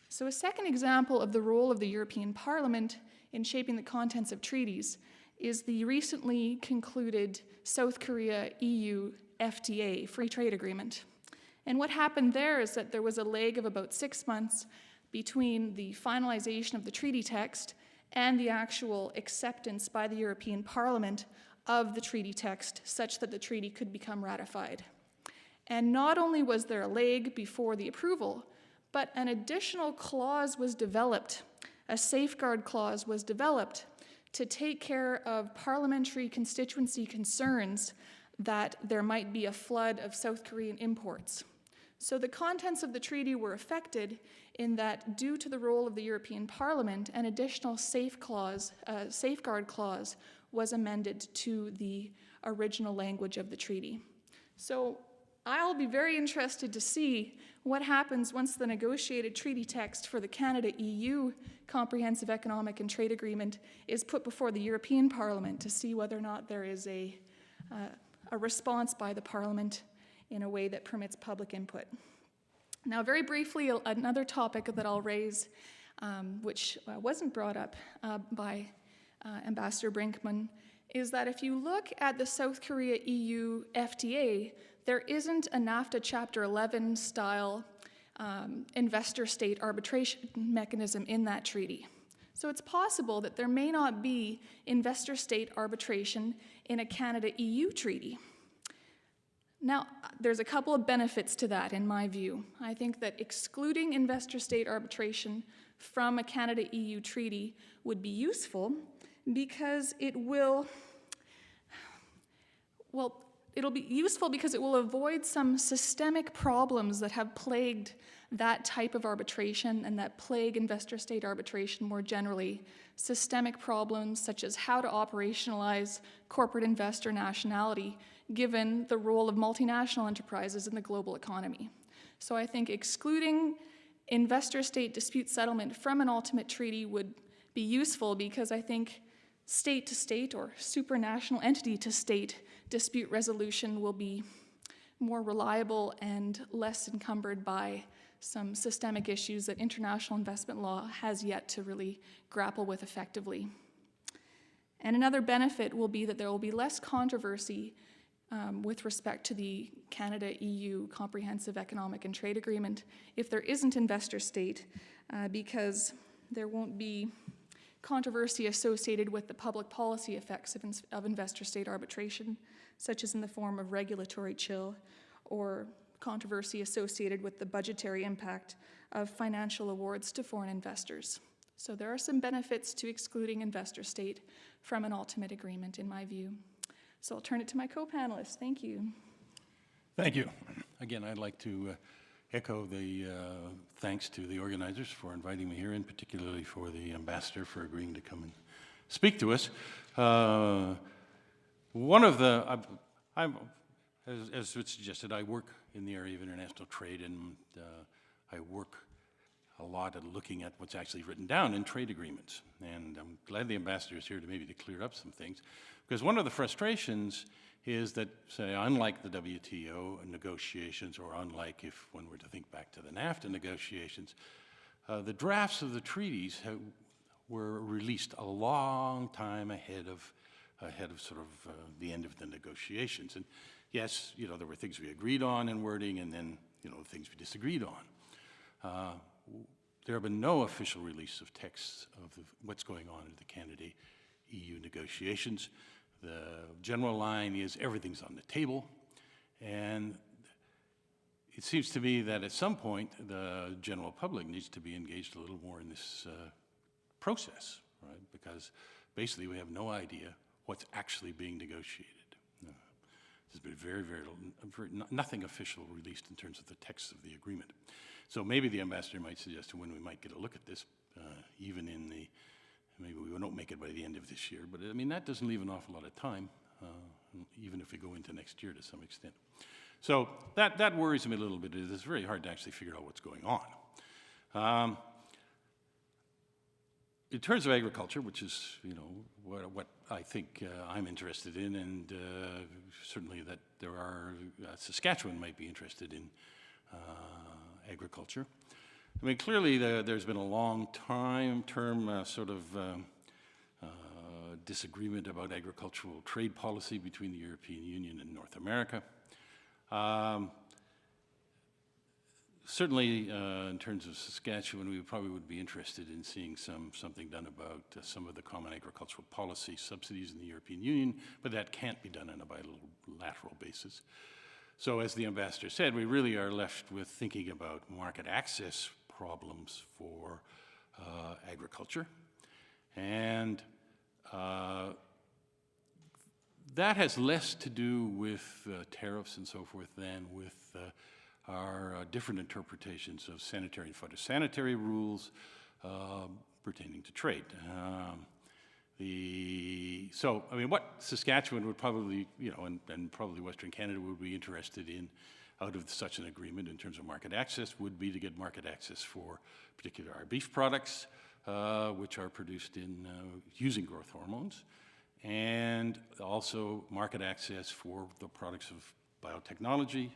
So a second example of the role of the European Parliament in shaping the contents of treaties is the recently concluded South Korea-EU FTA, Free Trade Agreement. And what happened there is that there was a lag of about 6 months between the finalization of the treaty text and the actual acceptance by the European Parliament of the treaty text such that the treaty could become ratified. And not only was there a lag before the approval, but an additional clause was developed, a safeguard clause was developed to take care of parliamentary constituency concerns that there might be a flood of South Korean imports. So the contents of the treaty were affected in that, due to the role of the European Parliament, an additional safeguard clause was amended to the original language of the treaty. So I'll be very interested to see what happens once the negotiated treaty text for the Canada-EU Comprehensive Economic and Trade Agreement is put before the European Parliament, to see whether or not there is a response by the Parliament in a way that permits public input. Now, very briefly, another topic that I'll raise, which wasn't brought up by Ambassador Brinkman, is that if you look at the South Korea-EU FTA, there isn't a NAFTA Chapter 11 style investor-state arbitration mechanism in that treaty. So it's possible that there may not be investor-state arbitration in a Canada-EU treaty. Now, there's a couple of benefits to that, in my view. I think that excluding investor-state arbitration from a Canada-EU treaty would be useful because it'll be useful because it will avoid some systemic problems that have plagued that type of arbitration and that plague investor-state arbitration more generally. Systemic problems such as how to operationalize corporate investor nationality given the role of multinational enterprises in the global economy. So I think excluding investor-state dispute settlement from an ultimate treaty would be useful, because I think state-to-state or supranational entity-to-state dispute resolution will be more reliable and less encumbered by some systemic issues that international investment law has yet to really grapple with effectively. And another benefit will be that there will be less controversy with respect to the Canada-EU Comprehensive Economic and Trade Agreement if there isn't investor-state, because there won't be controversy associated with the public policy effects of investor-state arbitration, such as in the form of regulatory chill, or controversy associated with the budgetary impact of financial awards to foreign investors. So there are some benefits to excluding investor-state from an ultimate agreement, in my view. So I'll turn it to my co-panelists. Thank you. Thank you. Again, I'd like to echo the thanks to the organizers for inviting me here, and particularly for the ambassador for agreeing to come and speak to us. One of the, as was suggested, I work in the area of international trade, and I work a lot at looking at what's actually written down in trade agreements. And I'm glad the ambassador is here to maybe to clear up some things, because one of the frustrations is that, say, unlike the WTO negotiations, or unlike if one were to think back to the NAFTA negotiations, the drafts of the treaties were released a long time ahead of sort of the end of the negotiations. And yes, you know, there were things we agreed on in wording, and then, you know, things we disagreed on. There have been no official release of texts of what's going on in the Canada-EU negotiations. The general line is everything's on the table, and it seems to me that at some point the general public needs to be engaged a little more in this process, right? Because basically we have no idea what's actually being negotiated. There's been very nothing official released in terms of the text of the agreement. So maybe the ambassador might suggest when we might get a look at this, even in the, maybe we won't make it by the end of this year, but I mean, that doesn't leave an awful lot of time, even if we go into next year to some extent. So that worries me a little bit. It's very hard to actually figure out what's going on. In terms of agriculture, which is, you know, what I think I'm interested in, and certainly that there are, Saskatchewan might be interested in agriculture. I mean, clearly there's been a long-term sort of disagreement about agricultural trade policy between the European Union and North America. Certainly, in terms of Saskatchewan, we probably would be interested in seeing something done about some of the common agricultural policy subsidies in the European Union, but that can't be done on a bilateral basis. So as the ambassador said, we really are left with thinking about market access problems for agriculture. And that has less to do with tariffs and so forth than with our different interpretations of sanitary and phytosanitary rules pertaining to trade. So, I mean, what Saskatchewan would probably, you know, and probably Western Canada would be interested in out of such an agreement in terms of market access would be to get market access for particularly our beef products, which are produced in using growth hormones, and also market access for the products of biotechnology,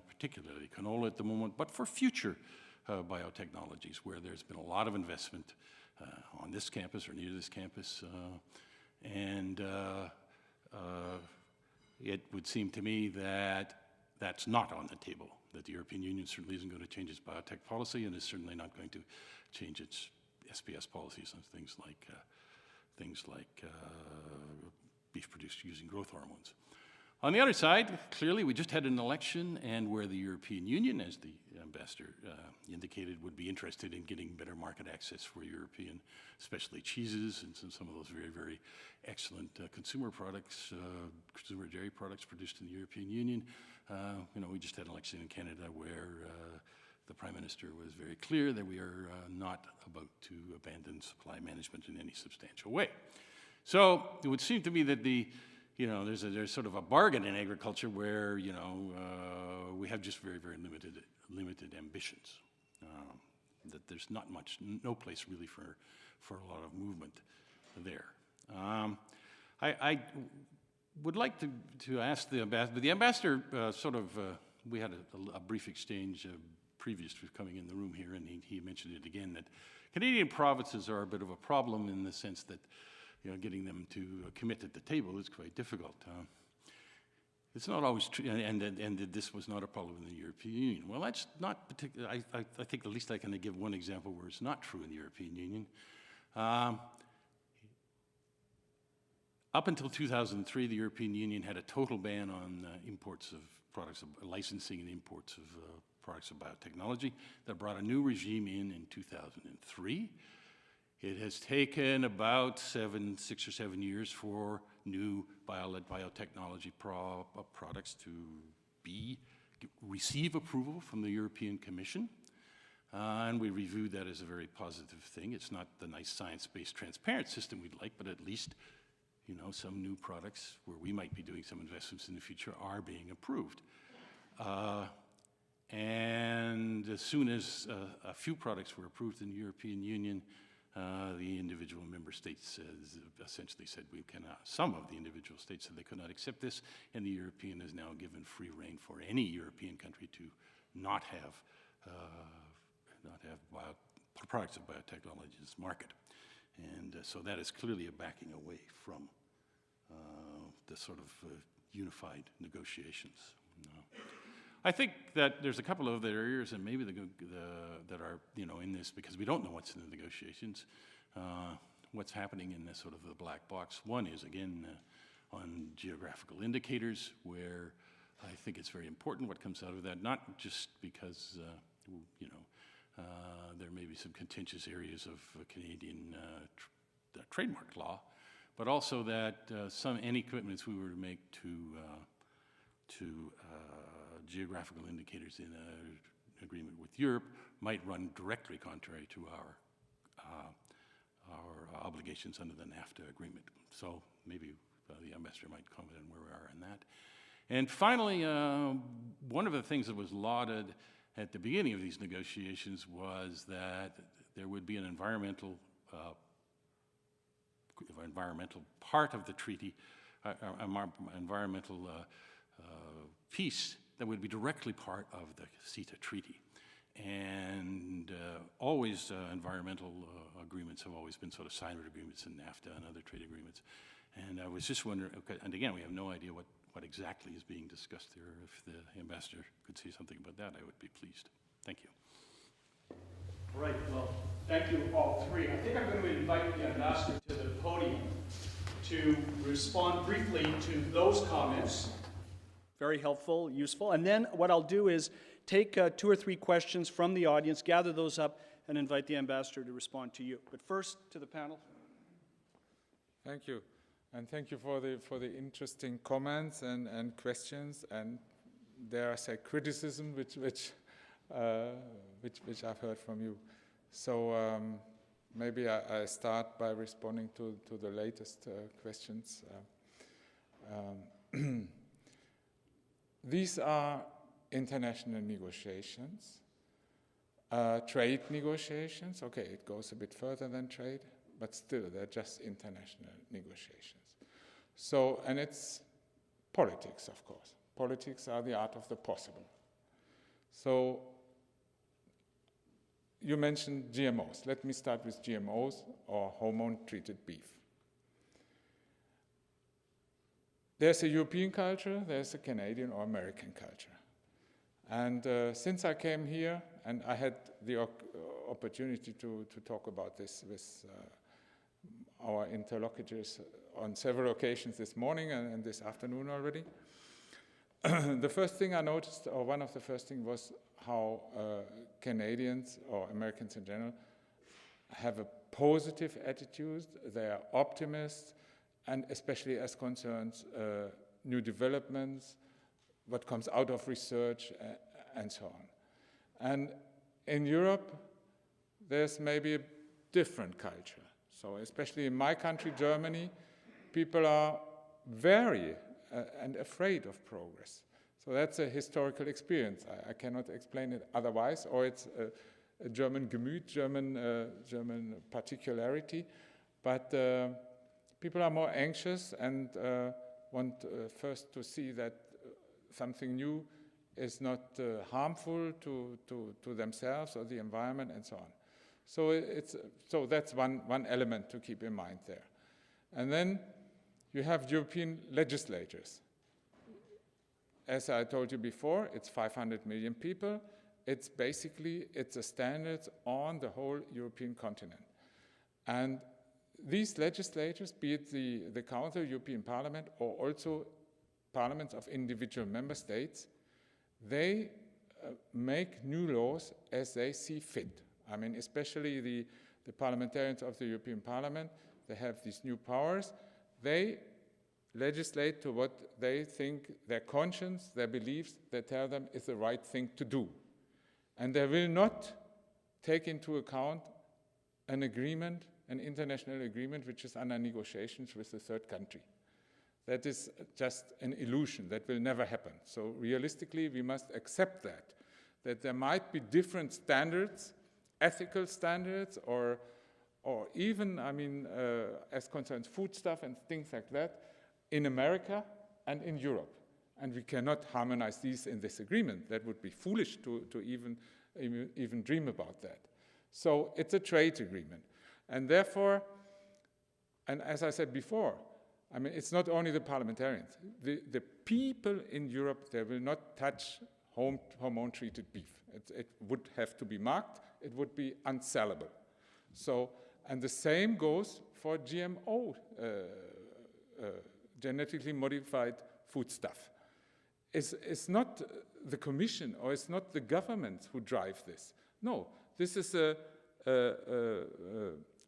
particularly canola at the moment, but for future biotechnologies where there's been a lot of investment on this campus or near this campus. And it would seem to me that that's not on the table, that the European Union certainly isn't going to change its biotech policy and is certainly not going to change its SPS policies on things like beef produced using growth hormones. On the other side, clearly we just had an election, and where the European Union, as the ambassador indicated, would be interested in getting better market access for European, especially cheeses and some of those very, very excellent consumer products, consumer dairy products produced in the European Union. You know, we just had an election in Canada where the Prime Minister was very clear that we are not about to abandon supply management in any substantial way. So it would seem to me that you know, there's sort of a bargain in agriculture where, you know, we have just very, very limited ambitions. That there's not much, no place really for a lot of movement there. I would like to ask the ambassador we had a brief exchange previous to coming in the room here, and he mentioned it again, that Canadian provinces are a bit of a problem in the sense that, you know, getting them to commit at the table is quite difficult. It's not always true, and this was not a problem in the European Union. Well, that's not particular. I think the least I can give one example where it's not true in the European Union. Up until 2003, the European Union had a total ban on imports of products, licensing and imports of products of biotechnology. That brought a new regime in 2003. It has taken about 6 or 7 years for new biotechnology products to receive approval from the European Commission. And we reviewed that as a very positive thing. It's not the nice science-based transparent system we'd like, but at least, you know, some new products where we might be doing some investments in the future are being approved. And as soon as a few products were approved in the European Union, the individual member states essentially said some of the individual states said they could not accept this, and the European has now given free rein for any European country to not have products of biotechnology in its market. And so that is clearly a backing away from the sort of unified negotiations. I think that there's a couple of other areas, and maybe that are, you know, in this, because we don't know what's in the negotiations, what's happening in this sort of the black box. One is, again, on geographical indicators, where I think it's very important what comes out of that, not just because, you know, there may be some contentious areas of Canadian trademark law, but also that any commitments we were to make to geographical indicators in an agreement with Europe might run directly contrary to our obligations under the NAFTA agreement. So maybe the ambassador might comment on where we are in that. And finally, one of the things that was lauded at the beginning of these negotiations was that there would be an environmental part of the treaty, environmental piece that would be directly part of the CETA treaty. And always environmental agreements have always been sort of silent agreements in NAFTA and other trade agreements. And I was just wondering, okay, and again, we have no idea what exactly is being discussed there. If the ambassador could say something about that, I would be pleased. Thank you. All right, well, thank you all three. I think I'm going to invite the ambassador to the podium to respond briefly to those comments. Very helpful, useful. And then what I'll do is take 2 or 3 questions from the audience, gather those up, and invite the ambassador to respond to you. But first, to the panel. Thank you. And thank you for the interesting comments and questions. And there are, say, criticism which I've heard from you. So maybe I start by responding to the latest questions. These are international negotiations, trade negotiations. Okay, it goes a bit further than trade, but still, they're just international negotiations. So, and it's politics, of course. Politics are the art of the possible. So, you mentioned GMOs. Let me start with GMOs, or hormone-treated beef. There's a European culture, there's a Canadian or American culture. And since I came here, and I had the opportunity to talk about this with our interlocutors on several occasions this morning and this afternoon already, the first thing I noticed, or one of the first things, was how Canadians, or Americans in general, have a positive attitude. They are optimists, and especially as concerns new developments, what comes out of research, and so on. And in Europe, there's maybe a different culture. So especially in my country, Germany, people are wary and afraid of progress. So that's a historical experience. I cannot explain it otherwise, or it's a German Gemüt, German particularity. But people are more anxious and want first to see that something new is not harmful to themselves or the environment and so on. So that's one element to keep in mind there. And then you have European legislators. As I told you before, it's 500 million people. It's a standard on the whole European continent. And these legislators, be it the Council, European Parliament, or also parliaments of individual member states, they make new laws as they see fit. I mean, especially the parliamentarians of the European Parliament, they have these new powers. They legislate to what they think their conscience, their beliefs, they tell them is the right thing to do. And they will not take into account an agreement, an international agreement, which is under negotiations with the third country. That is just an illusion. That will never happen. So realistically, we must accept that there might be different standards, ethical standards, or even, I mean, as concerns foodstuff and things like that, in America and in Europe. And we cannot harmonize these in this agreement. That would be foolish to even dream about that. So it's a trade agreement. And therefore, and as I said before, I mean, it's not only the parliamentarians. The people in Europe, they will not touch hormone-treated beef. It would have to be marked. It would be unsellable. So, and the same goes for GMO, genetically modified foodstuff. It's not the Commission or it's not the governments who drive this. No, this is a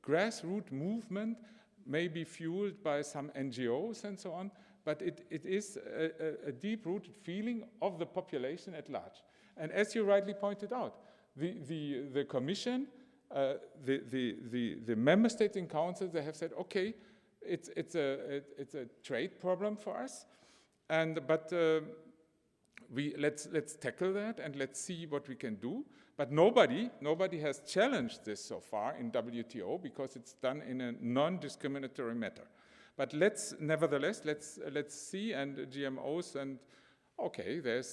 grassroots movement, maybe fueled by some NGOs and so on, but it is a deep-rooted feeling of the population at large. And as you rightly pointed out, the Commission, the member states in Council, they have said, okay, it's a trade problem for us, but let's tackle that and let's see what we can do. But nobody has challenged this so far in WTO because it's done in a non-discriminatory manner. But nevertheless, let's see, and GMOs, and okay, there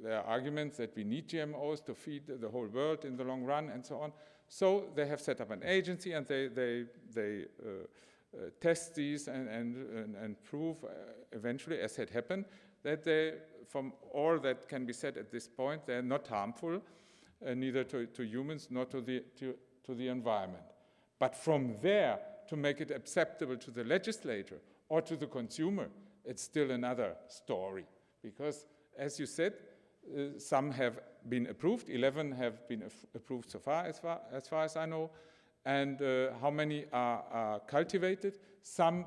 are arguments that we need GMOs to feed the whole world in the long run and so on. So they have set up an agency and they test these and prove eventually, as had happened, that they, from all that can be said at this point, they're not harmful, neither to humans nor to the environment. But from there, to make it acceptable to the legislator or to the consumer, it's still another story. Because, as you said, some have been approved, 11 have been approved so far, as far as I know. And how many are cultivated? Some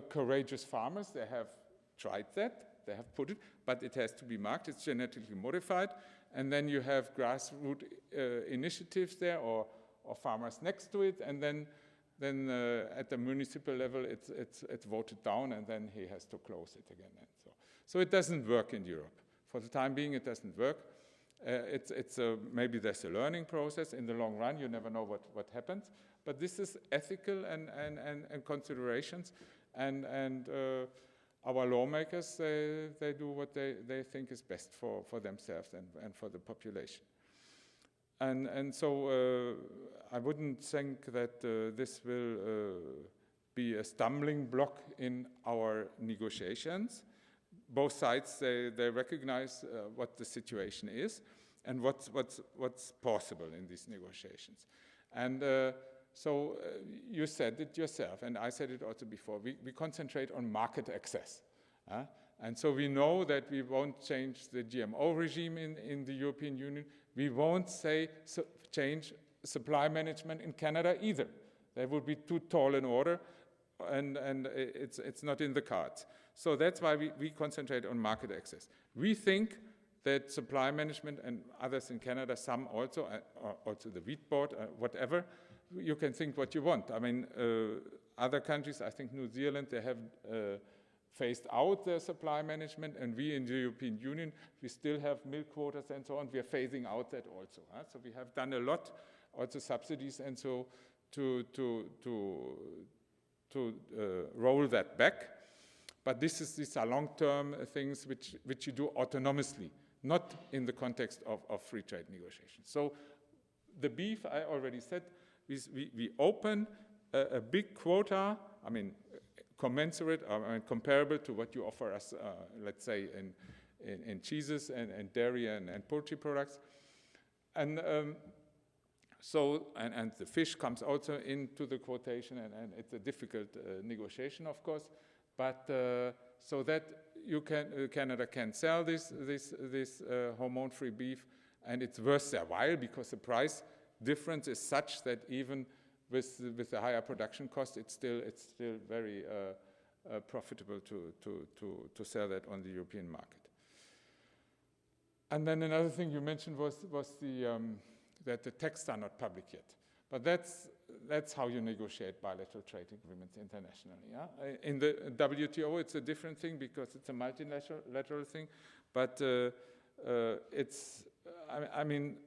courageous farmers, they have tried that. They have put it, but it has to be marked. It's genetically modified. And then you have grassroots initiatives there or farmers next to it. And then at the municipal level, it's voted down, and then he has to close it again. And so it doesn't work in Europe. For the time being, it doesn't work. Maybe there's a learning process. In the long run, you never know what happens. But this is ethical and considerations. And our lawmakers, they do what they think is best for themselves and for the population. And so I wouldn't think that this will be a stumbling block in our negotiations. Both sides, they recognize what the situation is and what's possible in these negotiations. And so you said it yourself, and I said it also before, we concentrate on market access. And so we know that we won't change the GMO regime in the European Union. We won't change supply management in Canada either. That would be too tall an order, and it's not in the cards. So that's why we concentrate on market access. We think that supply management, and others in Canada, some also the wheat board, whatever, you can think what you want. I mean, other countries, I think New Zealand, they have phased out their supply management, and we in the European Union, we still have milk quotas and so on. We are phasing out that also. So we have done a lot, also subsidies, and so to roll that back. But these are long-term things which you do autonomously, not in the context of free trade negotiations. So the beef, I already said, we open a big quota, I mean, commensurate, comparable to what you offer us, let's say, in cheeses and dairy and poultry products. And and the fish comes also into the quotation, and it's a difficult negotiation, of course. But so that Canada can sell this hormone-free beef, and it's worth their while because the price difference is such that even with the higher production cost, it's still very profitable to sell that on the European market. And then another thing you mentioned was that the texts are not public yet. But that's how you negotiate bilateral trade agreements internationally. Yeah? In the WTO, it's a different thing because it's a multilateral thing. But I mean,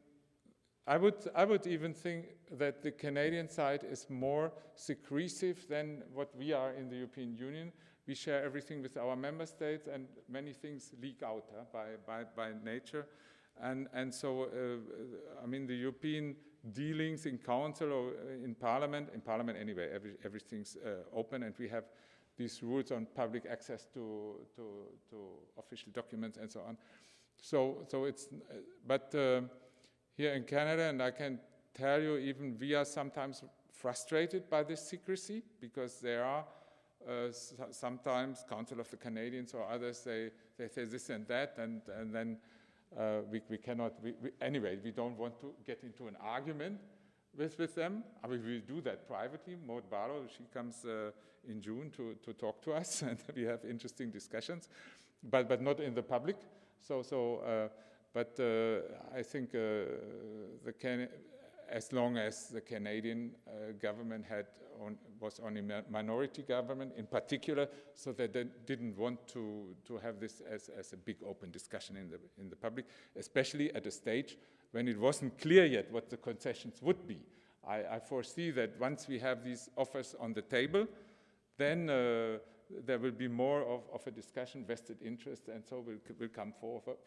I would even think that the Canadian side is more secretive than what we are in the European Union. We share everything with our member states, and many things leak out by nature. And so, I mean, the European dealings in Council or in Parliament anyway, everything's open, and we have these rules on public access to official documents and so on. So it's, but here in Canada, and I can tell you, even we are sometimes frustrated by this secrecy, because there are sometimes Council of the Canadians or others, they say this and that, and then we cannot, anyway, we don't want to get into an argument with them. I mean, we do that privately. Maud Barrow, she comes in June to talk to us, and we have interesting discussions, but not in the public. But I think as long as the Canadian government was on a minority government in particular, so that they didn't want to have this as a big open discussion in the public, especially at a stage when it wasn't clear yet what the concessions would be. I foresee that once we have these offers on the table, then there will be more of a discussion, vested interest, and so will come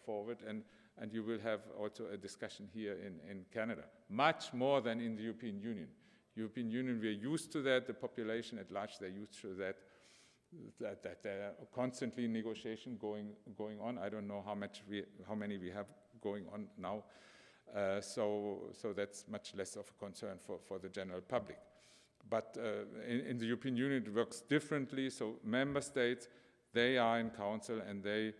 forward, and you will have also a discussion here in Canada, much more than in the European Union. European Union, we are used to that. The population at large, they're used to that there are constantly negotiation going on. I don't know how many we have going on now. So that's much less of a concern for the general public. But in the European Union, it works differently. So member states, they are in council, and they,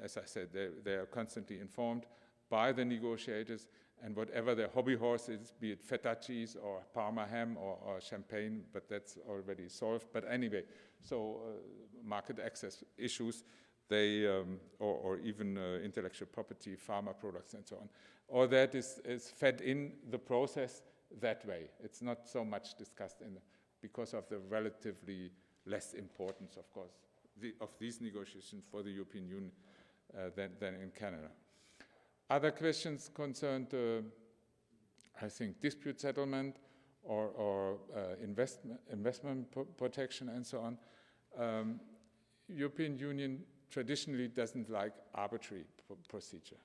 as I said, they are constantly informed by the negotiators, and whatever their hobby horse is, be it feta cheese or Parma ham or champagne, but that's already solved. But anyway, so market access issues, they or even intellectual property, pharma products, and so on, all that is fed in the process that way. It's not so much discussed because of the relatively less importance, of course, of these negotiations for the European Union than in Canada. Other questions concerned, I think, dispute settlement or investment protection and so on. European Union traditionally doesn't like arbitrary procedures.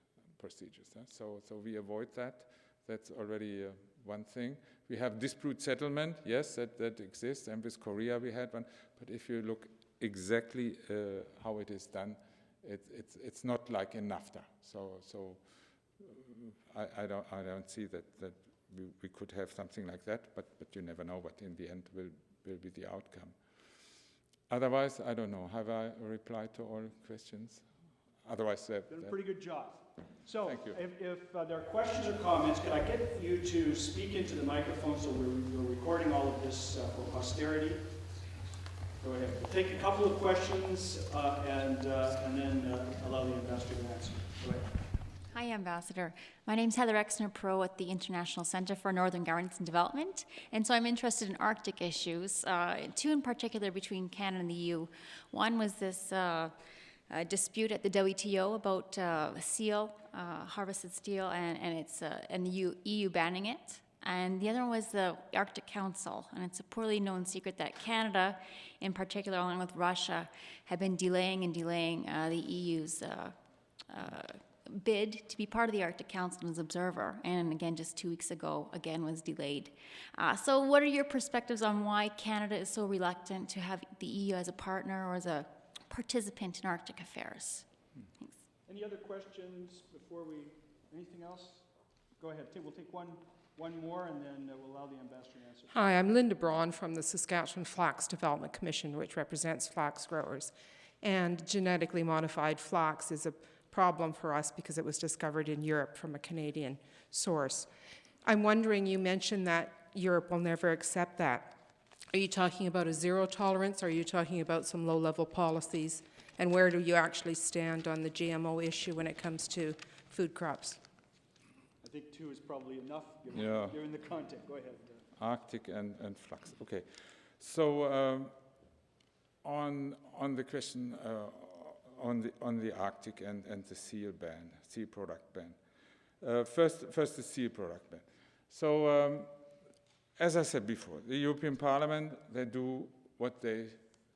So we avoid that. That's already one thing. We have dispute settlement, yes, that exists, and with Korea we had one. But if you look exactly how it is done, it's not like in NAFTA. So I don't see that we could have something like that. But you never know what in the end will be the outcome. Otherwise, I don't know. Have I replied to all questions? Otherwise, done a pretty good job. So, if there are questions or comments, could I get you to speak into the microphone so we're recording all of this for posterity? Go ahead. We'll take a couple of questions and then allow the ambassador to answer. Go ahead. Hi, Ambassador. My name's Heather Exner-Pro at the International Center for Northern Governance and Development, and so I'm interested in Arctic issues, two in particular between Canada and the EU. One was this dispute at the WTO about seal, harvested steel, and the EU banning it. And the other one was the Arctic Council, and it's a poorly known secret that Canada, in particular, along with Russia, have been delaying the EU's bid to be part of the Arctic Council as observer, and again, just 2 weeks ago, again was delayed. So what are your perspectives on why Canada is so reluctant to have the EU as a partner or as a participant in Arctic affairs? Thanks. Any other questions before anything else? Go ahead, we'll take one more, and then we'll allow the ambassador to answer. Hi, I'm Linda Braun from the Saskatchewan Flax Development Commission, which represents flax growers. And genetically modified flax is a problem for us because it was discovered in Europe from a Canadian source. I'm wondering, you mentioned that Europe will never accept that. Are you talking about a zero tolerance, or are you talking about some low-level policies? And where do you actually stand on the GMO issue when it comes to food crops? I think 2 is probably enough, given the content. Go ahead. Arctic and flax. Okay. So on the question on the Arctic and the seal product ban. First the seal product ban. So as I said before, the European Parliament, they do what they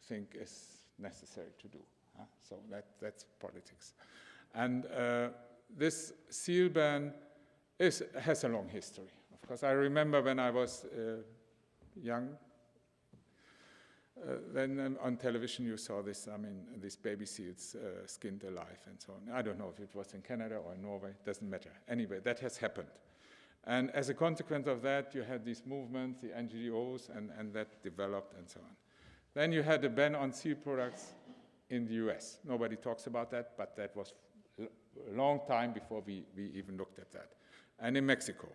think is necessary to do. So that's politics. And this seal ban has a long history. Of course, I remember when I was young, then on television you saw this, these baby seals skinned alive and so on. I don't know if it was in Canada or in Norway, doesn't matter. Anyway, that has happened. And as a consequence of that, you had these movements, the NGOs, and that developed and so on. Then you had a ban on seal products in the US. Nobody talks about that, but that was a long time before we even looked at that. And in Mexico,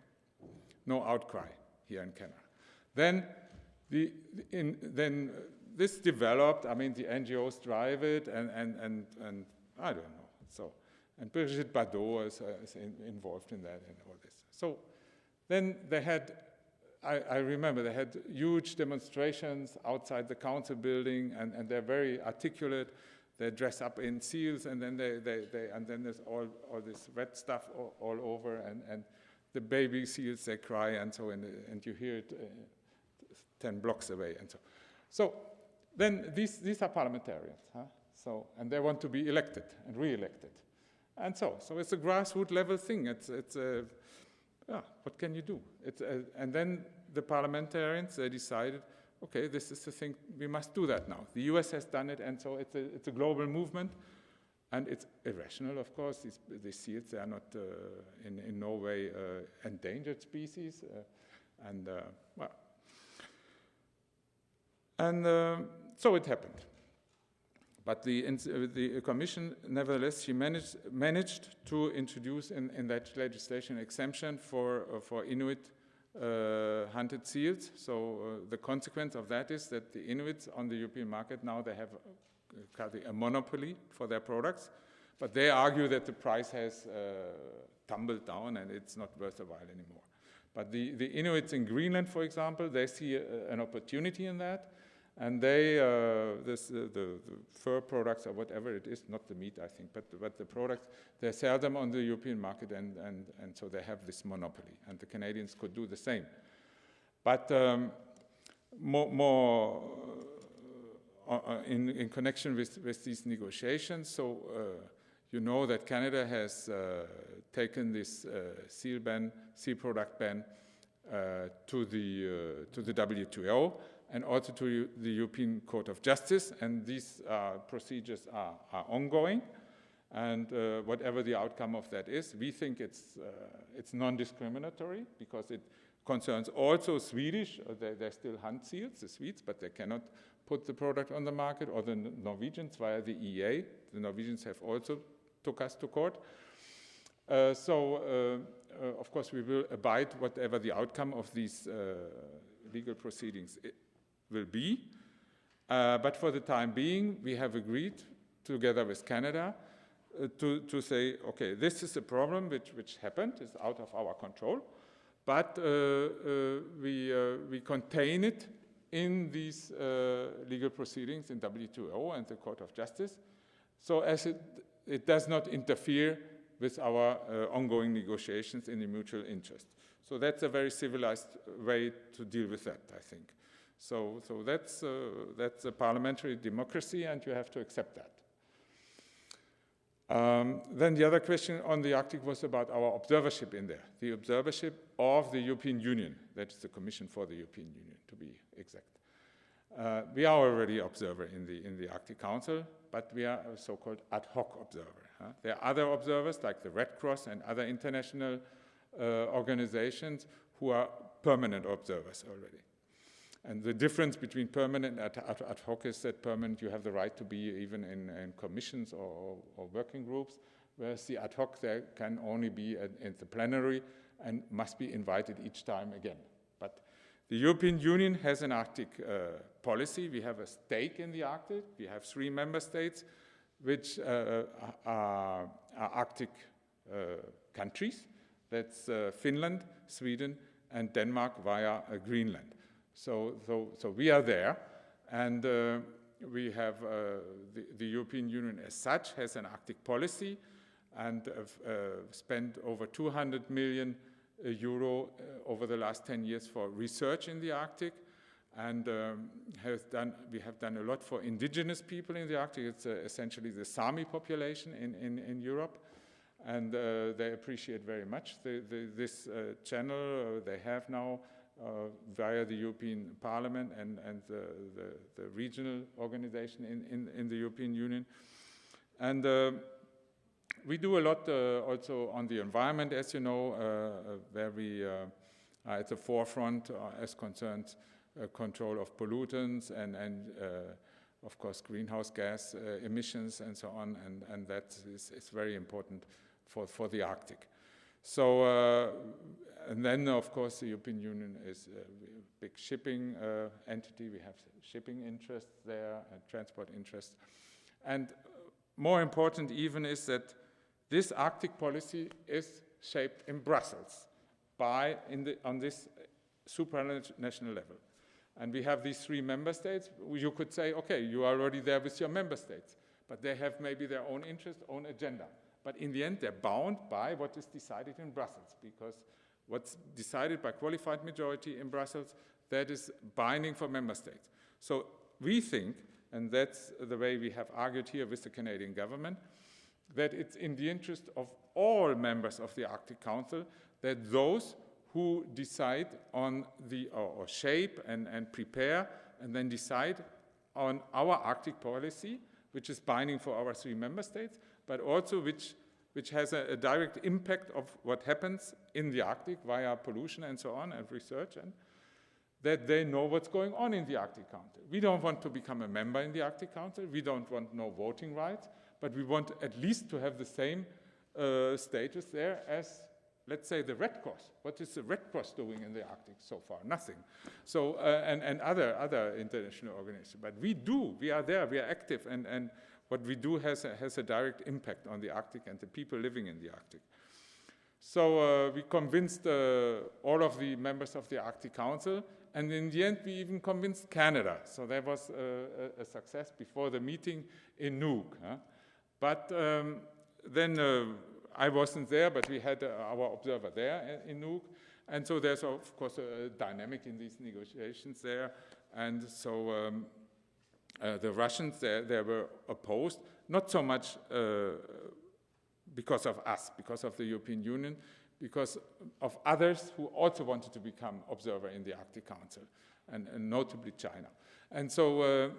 no outcry here in Canada. Then this developed. I mean, the NGOs drive it, and I don't know. So, and Brigitte Bardot is involved in that and all this. So, then they had. I remember they had huge demonstrations outside the council building, and they're very articulate. They dress up in seals, and then and then there's all this red stuff all over, and the baby seals, they cry, and so and you hear it 10 blocks away, and so. So then these are parliamentarians, huh? So, and they want to be elected and re-elected, and so it's a grassroots level thing. What can you do? And then the parliamentarians, they decided, okay, this is the thing, we must do that now. The US has done it, and so it's a global movement, and it's irrational, of course. These seals, they are not in no way endangered species, so it happened. But the Commission, nevertheless, she managed to introduce in that legislation exemption for Inuit hunted seals. So the consequence of that is that the Inuits on the European market now, they have a monopoly for their products, but they argue that the price has tumbled down and it's not worth a while anymore. But the Inuits in Greenland, for example, they see an opportunity in that. And the fur products or whatever it is, not the meat, I think, but the products, they sell them on the European market, and so they have this monopoly. And the Canadians could do the same. But in connection with these negotiations, so you know that Canada has taken this seal product ban to the WTO. And also to the European Court of Justice, and these procedures are ongoing. And whatever the outcome of that is, we think it's non-discriminatory because it concerns also Swedish. They still hunt seals, the Swedes, but they cannot put the product on the market, or the Norwegians via the EA. The Norwegians have also took us to court. Of course, we will abide whatever the outcome of these legal proceedings will be, but for the time being, we have agreed together with Canada to say, okay, this is a problem which happened, is out of our control, but we contain it in these legal proceedings in WTO and the Court of Justice, so as it does not interfere with our ongoing negotiations in the mutual interest. So that's a very civilized way to deal with that, I think. So that's a parliamentary democracy, and you have to accept that. Then the other question on the Arctic was about our observership in there, the observership of the European Union. That is the Commission for the European Union, to be exact. We are already observer in the Arctic Council, but we are a so-called ad hoc observer. There are other observers, like the Red Cross and other international organizations, who are permanent observers already. And the difference between permanent and ad hoc is that permanent, you have the right to be even in commissions or working groups, whereas the ad hoc, there can only be in the plenary and must be invited each time again. But the European Union has an Arctic policy. We have a stake in the Arctic. We have 3 member states which are Arctic countries. That's Finland, Sweden, and Denmark via Greenland. So we are there, and we have the European Union as such has an Arctic policy, and spent over 200 million euro over the last 10 years for research in the Arctic, and we have done a lot for indigenous people in the Arctic. It's essentially the Sami population in Europe, and they appreciate very much this channel they have now via the European Parliament and the regional organization in the European Union. And we do a lot also on the environment, as you know, where we are at the forefront as concerns control of pollutants and of course, greenhouse gas emissions and so on, and that is very important for the Arctic. So, and then, of course, the European Union is a big shipping entity. We have shipping interests there and transport interests. And more important even is that this Arctic policy is shaped in Brussels on this supranational level. And we have these 3 member states. You could say, okay, you are already there with your member states, but they have maybe their own interest, own agenda. But in the end, they're bound by what is decided in Brussels, because what's decided by qualified majority in Brussels, that is binding for member states. So we think, and that's the way we have argued here with the Canadian government, that it's in the interest of all members of the Arctic Council that those who decide on or shape and prepare and then decide on our Arctic policy, which is binding for our 3 member states, but also which has a direct impact of what happens in the Arctic via pollution and so on and research, and that they know what's going on in the Arctic Council. We don't want to become a member in the Arctic Council. We don't want no voting rights, but we want at least to have the same status there as, let's say, the Red Cross. What is the Red Cross doing in the Arctic so far? Nothing. So, and other international organizations. But we are there, we are active, and what we do has a direct impact on the Arctic and the people living in the Arctic. So we convinced all of the members of the Arctic Council, and in the end we even convinced Canada. So there was a success before the meeting in Nuuk. But then I wasn't there, but we had our observer there in Nuuk. And so there's, of course, a dynamic in these negotiations there. And so the Russians, they were opposed, not so much because of us, because of the European Union, because of others who also wanted to become observer in the Arctic Council, and notably China. And so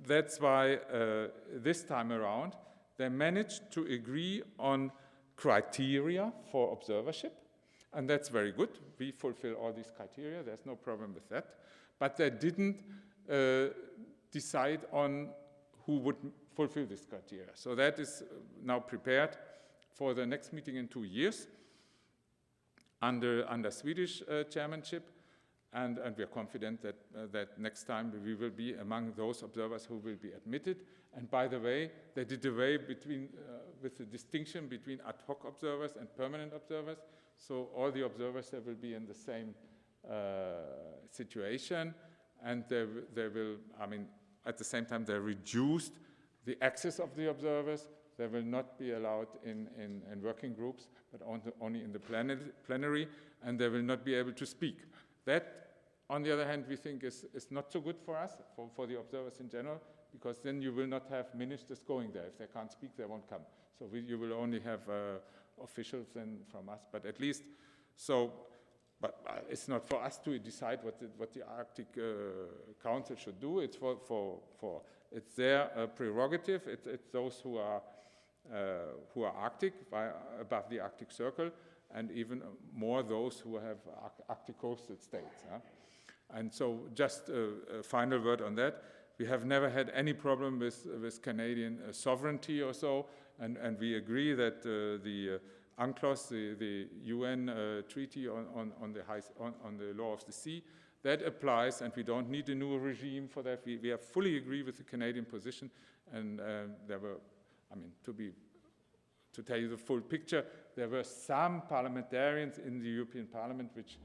that's why this time around, they managed to agree on criteria for observership, and that's very good. We fulfill all these criteria, there's no problem with that. But they didn't decide on who would fulfill this criteria. So that is now prepared for the next meeting in 2 years under Swedish chairmanship, and we are confident that next time we will be among those observers who will be admitted. And by the way, they did away with the distinction between ad hoc observers and permanent observers. So all the observers, they will be in the same situation, and they will, I mean, at the same time, they reduced the access of the observers. They will not be allowed in working groups, but only in the plenary, and they will not be able to speak. That, on the other hand, we think is not so good for us, for the observers in general, because then you will not have ministers going there. If they can't speak, they won't come. So you will only have officials then from us, but at least, so, but it's not for us to decide what the Arctic Council should do. It's it's their prerogative. It's those who are Arctic, above the Arctic Circle, and even more those who have Arctic coastal states. Huh? And so just a final word on that. We have never had any problem with Canadian sovereignty or so, and we agree that the UNCLOS, the UN treaty on the law of the sea, that applies, and we don't need a new regime for that. We fully agree with the Canadian position, and there were, I mean, to tell you the full picture, there were some parliamentarians in the European Parliament which,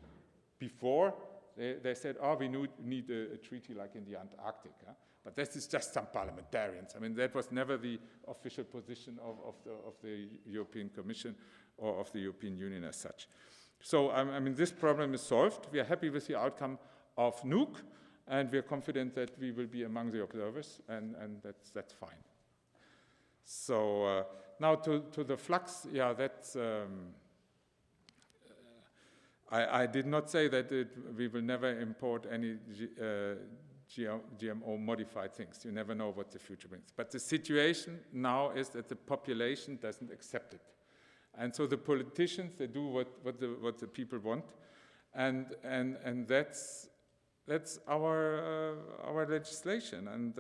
before, they said, oh, we need a treaty like in the Antarctic. Huh? But this is just some parliamentarians. I mean, that was never the official position of the European Commission or of the European Union as such. So, I mean, this problem is solved. We are happy with the outcome of Nuuk, and we are confident that we will be among the observers, and that's fine. So, now to the flux, yeah, that's... I did not say that we will never import any GMO-modified things. You never know what the future brings. But the situation now is that the population doesn't accept it. And so the politicians, they do what the people want. And that's our legislation. And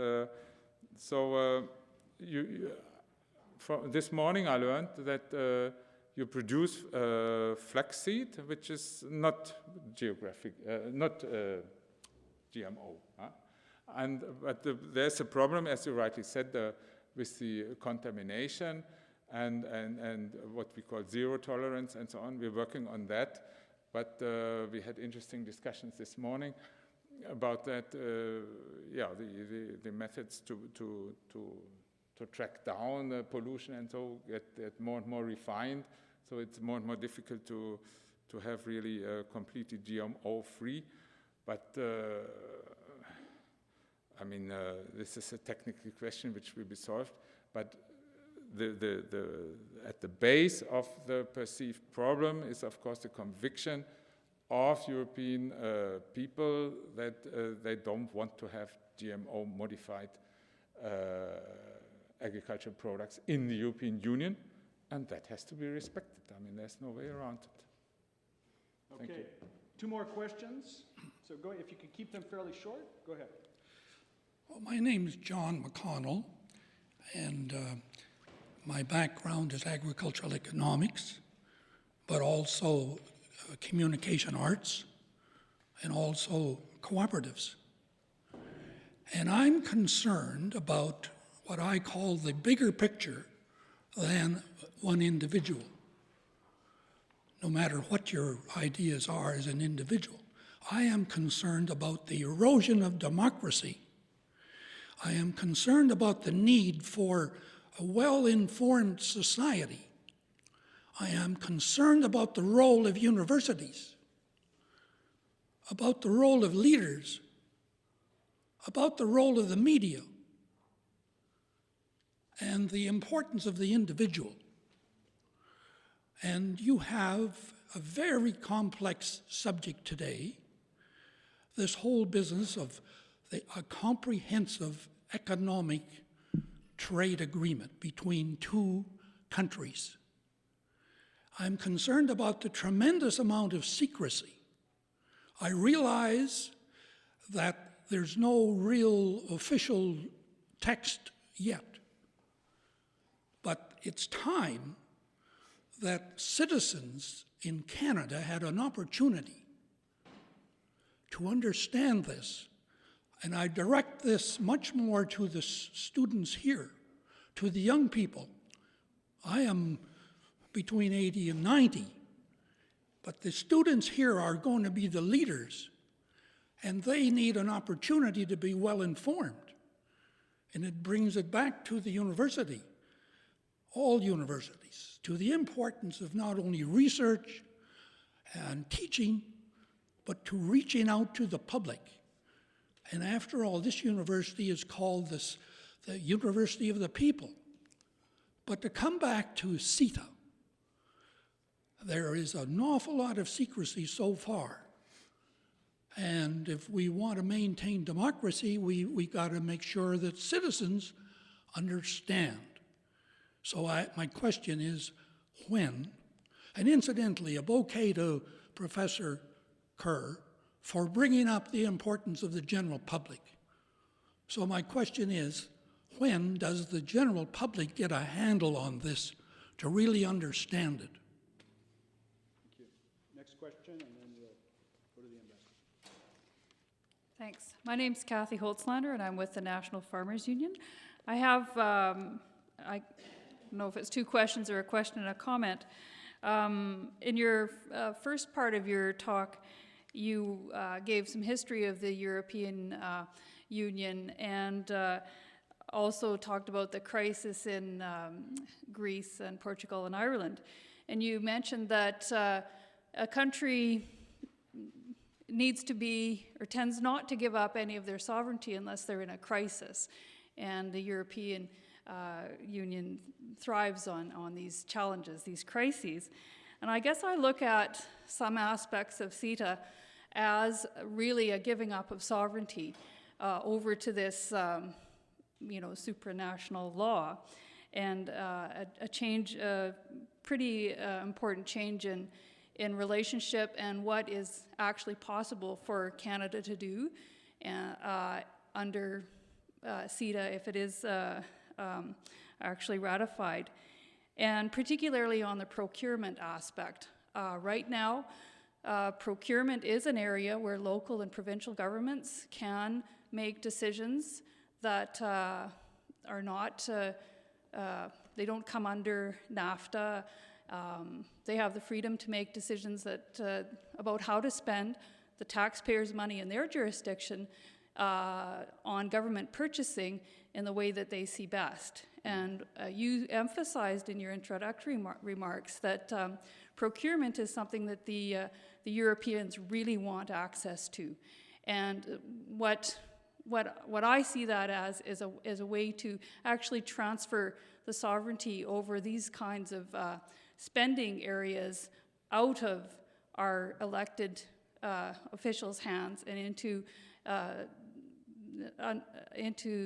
from this morning I learned that you produce flaxseed, which is not not GMO. Huh? But there's a problem, as you rightly said, with the contamination and what we call zero tolerance and so on. We're working on that, but we had interesting discussions this morning about that. Yeah, the methods to track down the pollution and so get more and more refined. So it's more and more difficult to have really completely GMO-free. But I mean, this is a technical question which will be solved. But at the base of the perceived problem is, of course, the conviction of European people that they don't want to have GMO-modified agricultural products in the European Union, and that has to be respected. I mean, there's no way around it. Thank you. Two more questions. So go, if you could keep them fairly short, go ahead. Well, my name is John McConnell, and my background is agricultural economics, but also communication arts, and also cooperatives. And I'm concerned about what I call the bigger picture than one individual. No matter what your ideas are as an individual, I am concerned about the erosion of democracy. I am concerned about the need for a well-informed society. I am concerned about the role of universities, about the role of leaders, about the role of the media, and the importance of the individual. And you have a very complex subject today, this whole business of a comprehensive economic trade agreement between two countries. I'm concerned about the tremendous amount of secrecy. I realize that there's no real official text yet, but it's time that citizens in Canada had an opportunity to understand this. And I direct this much more to the students here, to the young people. I am between 80 and 90, but the students here are going to be the leaders, and they need an opportunity to be well informed. And it brings it back to the university, all universities, to the importance of not only research and teaching, but to reaching out to the public. And after all, this university is called the University of the People. But to come back to CETA, there is an awful lot of secrecy so far. And if we want to maintain democracy, we got to make sure that citizens understand. So my question is, when? And incidentally, a bouquet to Professor Kerr for bringing up the importance of the general public. So my question is, when does the general public get a handle on this to really understand it? Thank you. Next question, and then we'll go to the ambassador. Thanks. My name's Kathy Holtzlander, and I'm with the National Farmers Union. I have, I don't know if it's two questions or a question and a comment. In your first part of your talk, you gave some history of the European Union and also talked about the crisis in Greece and Portugal and Ireland. And you mentioned that a country needs to be, or tends not to give up any of their sovereignty unless they're in a crisis. And the European Union thrives on these challenges, these crises. And I guess I look at some aspects of CETA as really a giving up of sovereignty over to this supranational law, and a change, a pretty important change in relationship and what is actually possible for Canada to do under CETA if it is actually ratified, and particularly on the procurement aspect. Right now, procurement is an area where local and provincial governments can make decisions that are not, they don't come under NAFTA. They have the freedom to make decisions about how to spend the taxpayers' money in their jurisdiction on government purchasing in the way that they see best. And you emphasized in your introductory remarks that procurement is something that the Europeans really want access to. And what I see that as is a way to actually transfer the sovereignty over these kinds of spending areas out of our elected officials' hands and into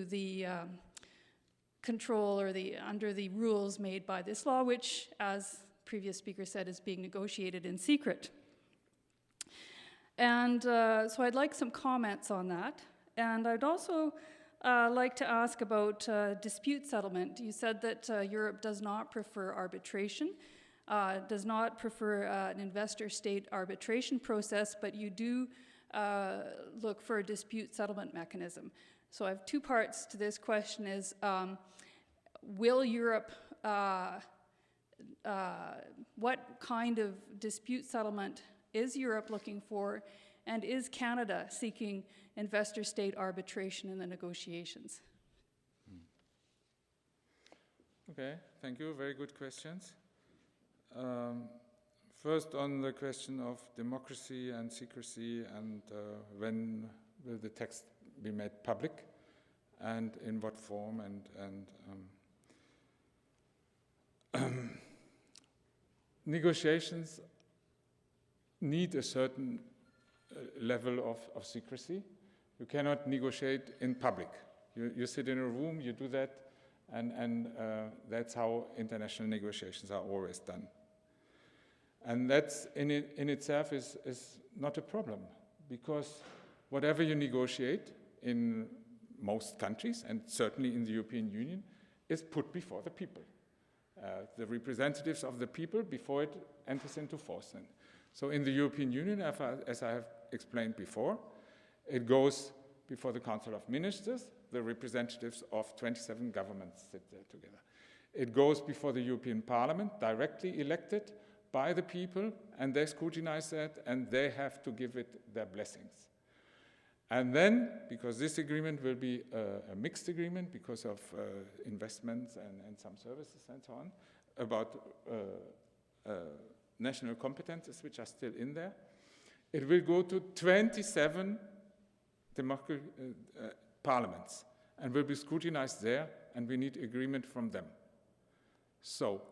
the control or under the rules made by this law, which, as previous speaker said, is being negotiated in secret. And so I'd like some comments on that. And I'd also like to ask about dispute settlement. You said that Europe does not prefer arbitration, does not prefer an investor-state arbitration process, but you do look for a dispute settlement mechanism. So I have two parts to this question is, will Europe, what kind of dispute settlement is Europe looking for, and is Canada seeking investor-state arbitration in the negotiations? Okay, thank you. Very good questions. First, on the question of democracy and secrecy, and when will the text be made public, and in what form, and negotiations need a certain level of secrecy. You cannot negotiate in public. You sit in a room, you do that, and that's how international negotiations are always done. And that's in itself is not a problem, because whatever you negotiate in most countries, and certainly in the European Union, is put before the people. The representatives of the people before it enters into force. And so in the European Union, as I have explained before, it goes before the Council of Ministers. The representatives of 27 governments sit there together. It goes before the European Parliament, directly elected by the people, and they scrutinize that, and they have to give it their blessings. And then, because this agreement will be a mixed agreement because of investments and some services and so on, about national competences which are still in there, it will go to 27 parliaments and will be scrutinized there, and we need agreement from them. So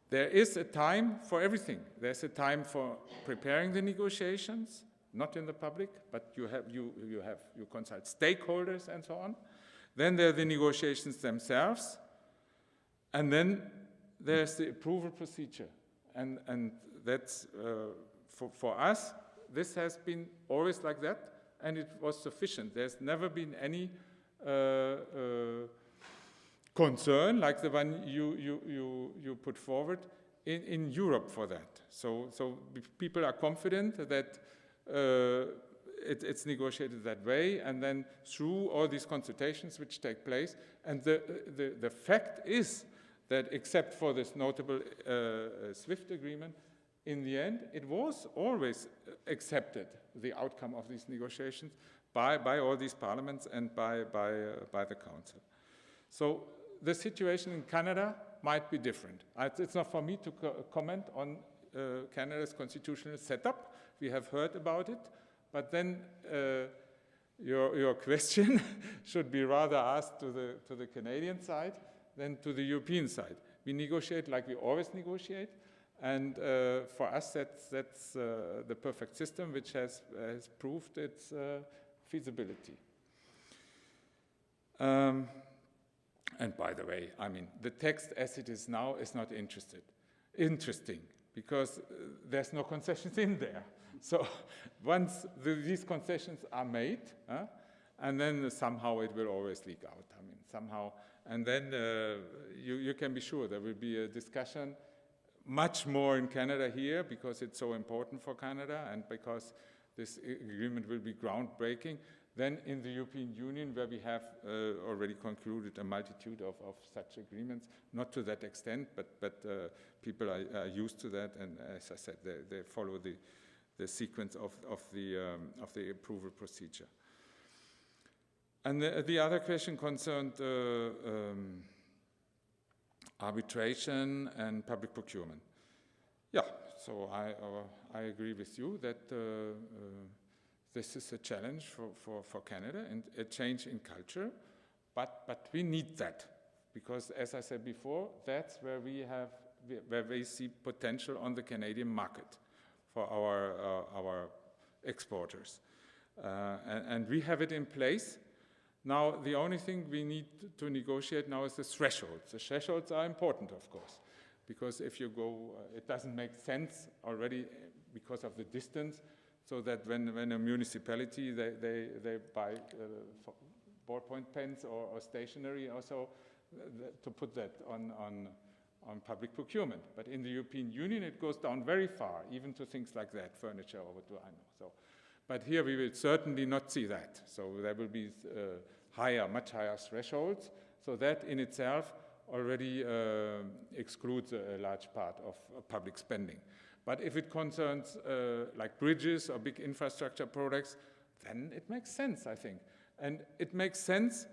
there is a time for everything. There's a time for preparing the negotiations, not in the public, but you consult stakeholders and so on. Then there are the negotiations themselves, and then there's the approval procedure. And that's, for us, this has been always like that, and it was sufficient. There's never been any concern like the one you put forward in Europe for that. So people are confident that it's negotiated that way, and then through all these consultations which take place, and the fact is that except for this notable SWIFT agreement, in the end, it was always accepted, the outcome of these negotiations, by all these parliaments and by the Council. So the situation in Canada might be different. It's not for me to comment on Canada's constitutional setup. We have heard about it, but then your question should be rather asked to the Canadian side than to the European side. We negotiate like we always negotiate, and for us that's the perfect system which has proved its feasibility. And by the way, I mean, the text as it is now is not interesting because there's no concessions in there. So once these concessions are made, and then somehow it will always leak out. I mean, somehow, and then you can be sure there will be a discussion much more in Canada here because it's so important for Canada and because this agreement will be groundbreaking than in the European Union, where we have already concluded a multitude of such agreements. Not to that extent, but people are used to that, and as I said, they follow the sequence of the approval procedure. And the other question concerned arbitration and public procurement. Yeah, so I agree with you that this is a challenge for Canada and a change in culture, but we need that because, as I said before, that's where we see potential on the Canadian market for our exporters, and we have it in place. Now, the only thing we need to negotiate now is the thresholds. The thresholds are important, of course, because if you go, it doesn't make sense already because of the distance, so that when a municipality, they buy ballpoint pens or stationery or so, to put that on public procurement. But in the European Union, it goes down very far, even to things like that, furniture or what do I know. So, but here we will certainly not see that. So there will be much higher thresholds. So that in itself already excludes a large part of public spending. But if it concerns like bridges or big infrastructure projects, then it makes sense, I think. And it makes sense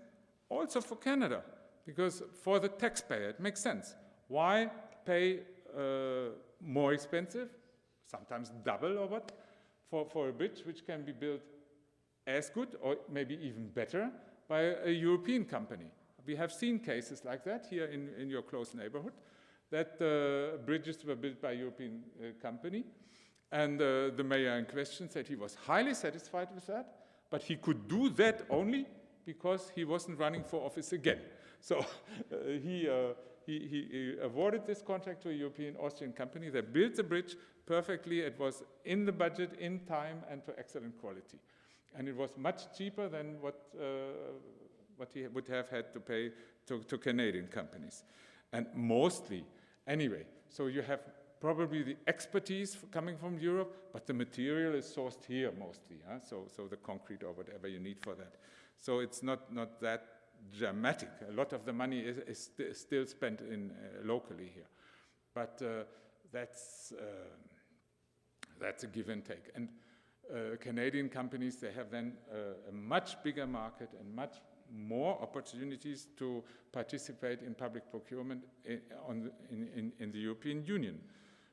also for Canada, because for the taxpayer, it makes sense. Why pay more expensive, sometimes double or what, for a bridge which can be built as good or maybe even better by a European company? We have seen cases like that here in your close neighborhood, that bridges were built by a European company, and the mayor in question said he was highly satisfied with that, but he could do that only because he wasn't running for office again. So he awarded this contract to a European Austrian company. They built the bridge perfectly. It was in the budget, in time, and to excellent quality. And it was much cheaper than what he would have had to pay to Canadian companies. And mostly, anyway, so you have probably the expertise coming from Europe, but the material is sourced here mostly, huh? So the concrete or whatever you need for that. So it's not that dramatic. A lot of the money is still spent in locally here. But that's a give and take. And Canadian companies, they have then a much bigger market and much more opportunities to participate in public procurement in the European Union.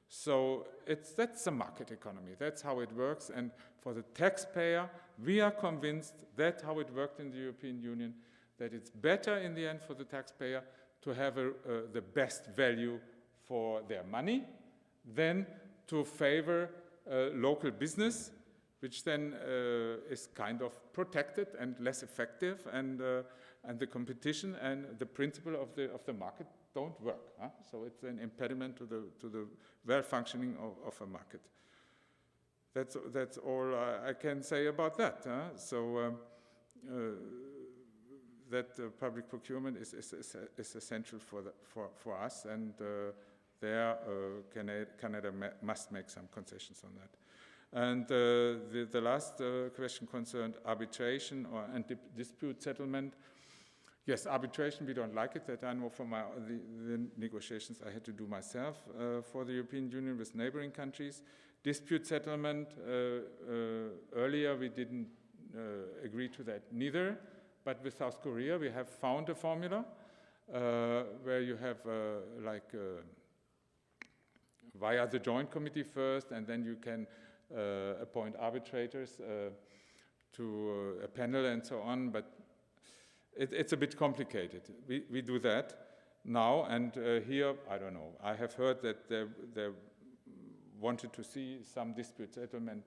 So that's a market economy. That's how it works. And for the taxpayer, we are convinced that's how it worked in the European Union, that it's better in the end for the taxpayer to have the best value for their money than to favor local business, which then is kind of protected and less effective, and the competition and the principle of the market don't work. Huh? So it's an impediment to the well functioning of a market. That's all I can say about that. Huh? So that public procurement is essential for us, and there Canada must make some concessions on that. And the last question concerned arbitration and dispute settlement. Yes, arbitration, we don't like it. That I know from the negotiations I had to do myself for the European Union with neighboring countries. Dispute settlement, earlier we didn't agree to that neither, but with South Korea we have found a formula where you have via the joint committee first, and then you can appoint arbitrators to a panel and so on, but it's a bit complicated. We do that now, and here, I don't know. I have heard that they wanted to see some dispute settlement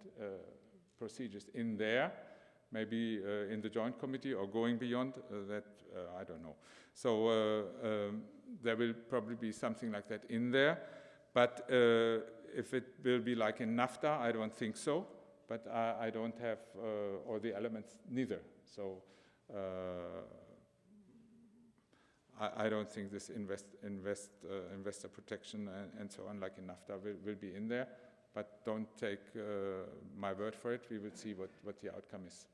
procedures in there, maybe in the joint committee or going beyond that, I don't know. So there will probably be something like that in there, but if it will be like in NAFTA, I don't think so, but I don't have all the elements neither. So I don't think this investor protection and so on, like in NAFTA, will be in there. But don't take my word for it. We will see what the outcome is.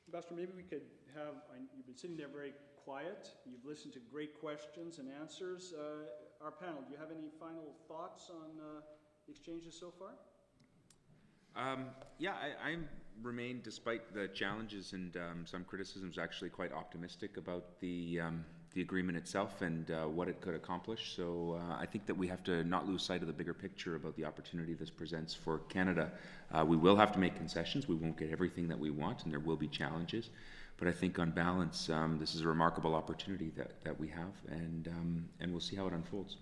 Ambassador, maybe we could have, you've been sitting there very quiet. You've listened to great questions and answers. Our panel, do you have any final thoughts on the exchanges so far? Yeah, I remain, despite the challenges and some criticisms, actually quite optimistic about the agreement itself and what it could accomplish. So I think that we have to not lose sight of the bigger picture about the opportunity this presents for Canada. We will have to make concessions. We won't get everything that we want, and there will be challenges. But I think on balance, this is a remarkable opportunity that we have, and we'll see how it unfolds.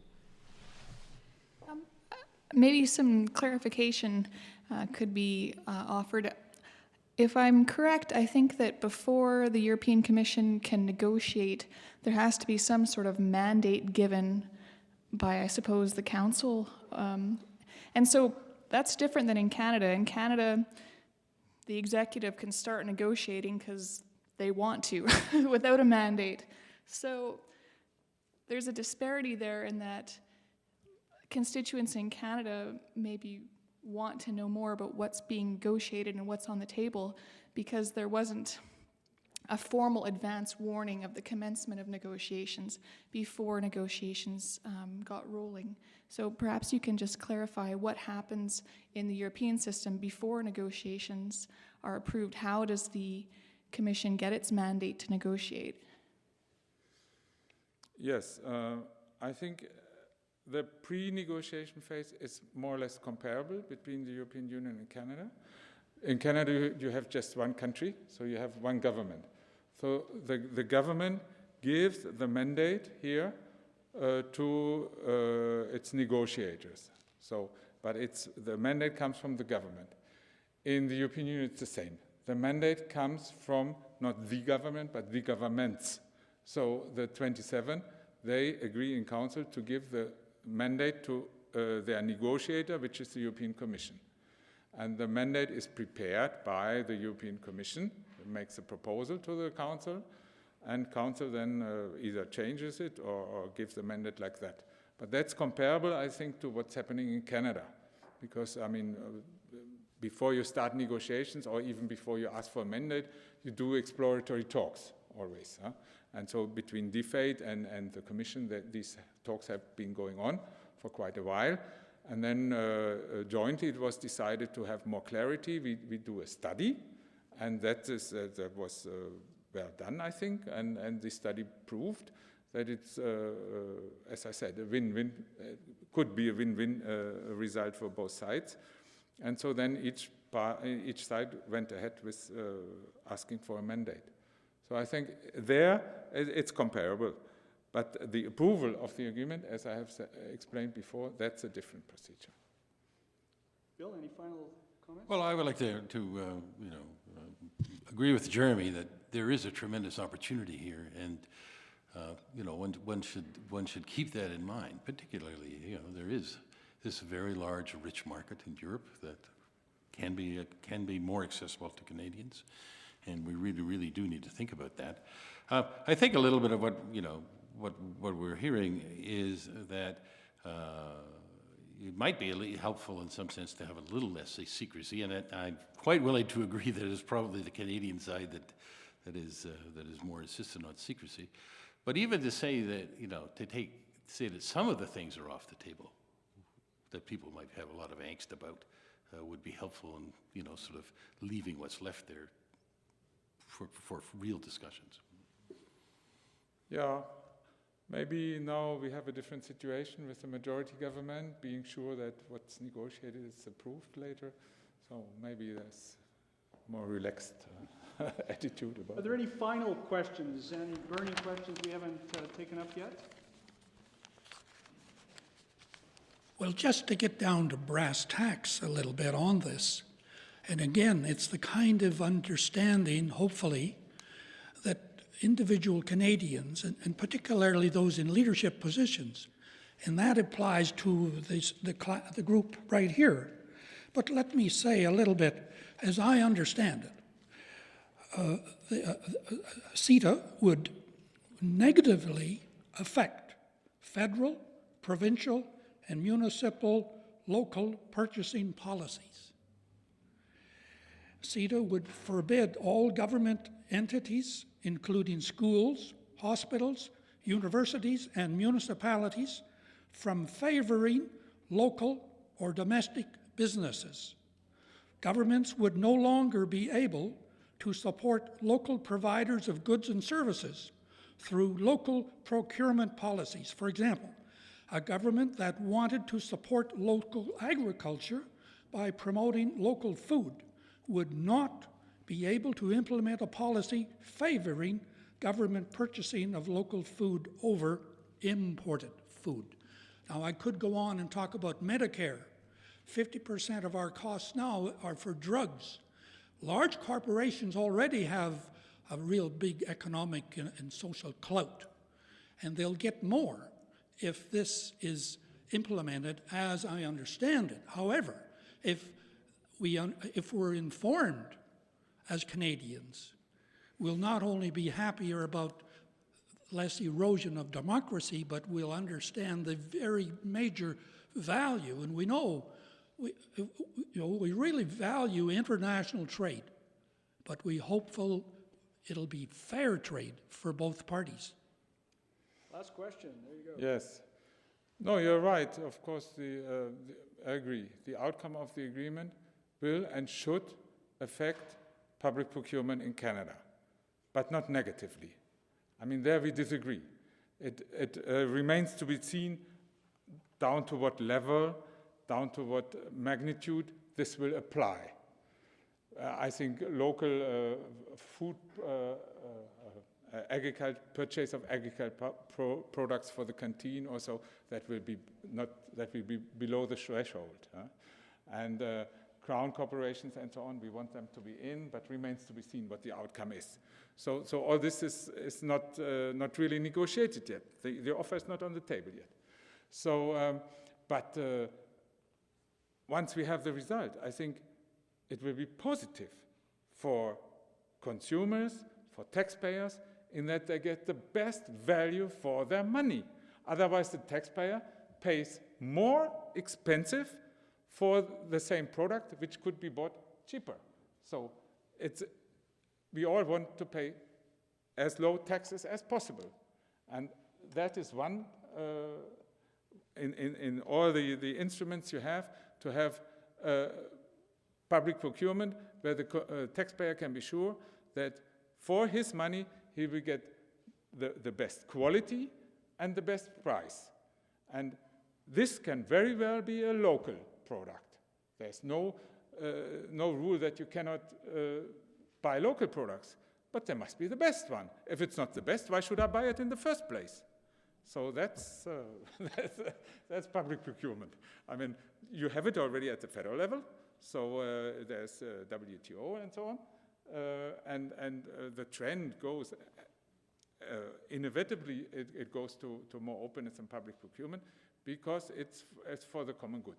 Maybe some clarification could be offered. If I'm correct, I think that before the European Commission can negotiate, there has to be some sort of mandate given by, I suppose, the Council. And so that's different than in Canada. In Canada, the executive can start negotiating because they want to without a mandate. So there's a disparity there in that constituents in Canada maybe want to know more about what's being negotiated and what's on the table because there wasn't a formal advance warning of the commencement of negotiations before negotiations got rolling. So perhaps you can just clarify what happens in the European system before negotiations are approved. How does the Commission get its mandate to negotiate? Yes, I think the pre-negotiation phase is more or less comparable between the European Union and Canada. In Canada, you have just one country, so you have one government. So the government gives the mandate here to its negotiators. So, but the mandate comes from the government. In the European Union, it's the same. The mandate comes from not the government, but the governments. So the 27, they agree in Council to give the mandate to their negotiator, which is the European Commission. And the mandate is prepared by the European Commission. It makes a proposal to the Council, and Council then either changes it or gives the mandate like that. But that's comparable, I think, to what's happening in Canada. Because, I mean, before you start negotiations or even before you ask for a mandate, you do exploratory talks always. And so between DFATE and the Commission, these talks have been going on for quite a while. And then jointly it was decided to have more clarity. We do a study, and that was well done, I think. And the study proved that it's, as I said, a win-win, could be a win-win result for both sides. And so then each side went ahead with asking for a mandate. So I think there it's comparable. But the approval of the agreement, as I have explained before, that's a different procedure. Bill, any final comments? Well, I would like to agree with Jeremy that there is a tremendous opportunity here, and one should keep that in mind. Particularly, there is this very large, rich market in Europe that can be more accessible to Canadians, and we really do need to think about that. I think a little bit of what we're hearing is that it might be helpful in some sense to have a little less secrecy, and I'm quite willing to agree that it's probably the Canadian side that is more insistent on secrecy. But even to say that, say that some of the things are off the table that people might have a lot of angst about would be helpful in, sort of leaving what's left there for real discussions. Yeah. Maybe now we have a different situation with the majority government, being sure that what's negotiated is approved later. So maybe there's more relaxed attitude about it. Are there any final questions, any burning questions we haven't taken up yet? Well, just to get down to brass tacks a little bit on this, and again, it's the kind of understanding, hopefully, that individual Canadians, and particularly those in leadership positions, and that applies to the group right here. But let me say a little bit, as I understand it, CETA would negatively affect federal, provincial, and municipal local purchasing policies. CETA would forbid all government entities, including schools, hospitals, universities, and municipalities, from favoring local or domestic businesses. Governments would no longer be able to support local providers of goods and services through local procurement policies. For example, a government that wanted to support local agriculture by promoting local food would not be able to implement a policy favoring government purchasing of local food over imported food. Now, I could go on and talk about Medicare. 50% of our costs now are for drugs. Large corporations already have a real big economic and social clout, and they'll get more if this is implemented as I understand it. However, if we're informed as Canadians, we'll not only be happier about less erosion of democracy, but we'll understand the very major value. And we know, we really value international trade, but we're hopeful it'll be fair trade for both parties. Last question, there you go. Yes. No, you're right. Of course, I agree. The outcome of the agreement will and should affect public procurement in Canada, but not negatively. I mean, there we disagree. It remains to be seen down to what level, down to what magnitude this will apply. I think local food purchase of agricultural products for the canteen also, that will be below the threshold. And crown corporations and so on, we want them to be in, but remains to be seen what the outcome is. So all this is not really negotiated yet. The offer is not on the table yet. So, but once we have the result, I think it will be positive for consumers, for taxpayers, in that they get the best value for their money. Otherwise, the taxpayer pays more expensive for the same product, which could be bought cheaper. So we all want to pay as low taxes as possible. And that is one, in all the instruments you have, to have public procurement where the taxpayer can be sure that for his money he will get the best quality and the best price. And this can very well be a local product. There's no rule that you cannot buy local products, but there must be the best one. If it's not the best, why should I buy it in the first place? So that's public procurement. I mean, you have it already at the federal level, so there's WTO and so on, and the trend goes, inevitably, it goes to more openness in public procurement because it's for the common good.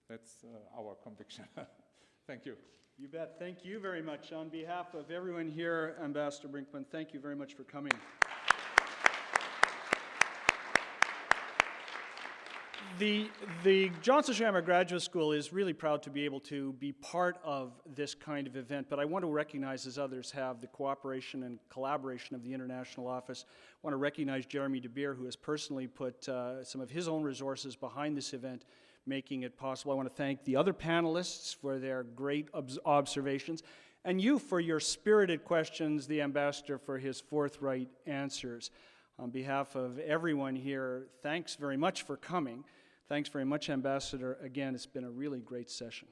That's our conviction. Thank you. You bet. Thank you very much. On behalf of everyone here, Ambassador Brinkman, thank you very much for coming. The Johnson Shoyama Graduate School is really proud to be able to be part of this kind of event, but I want to recognize, as others have, the cooperation and collaboration of the International Office. I want to recognize Jeremy DeBeer, who has personally put some of his own resources behind this event, making it possible. I want to thank the other panelists for their great observations, and you for your spirited questions, the Ambassador for his forthright answers. On behalf of everyone here, thanks very much for coming. Thanks very much, Ambassador. Again, it's been a really great session.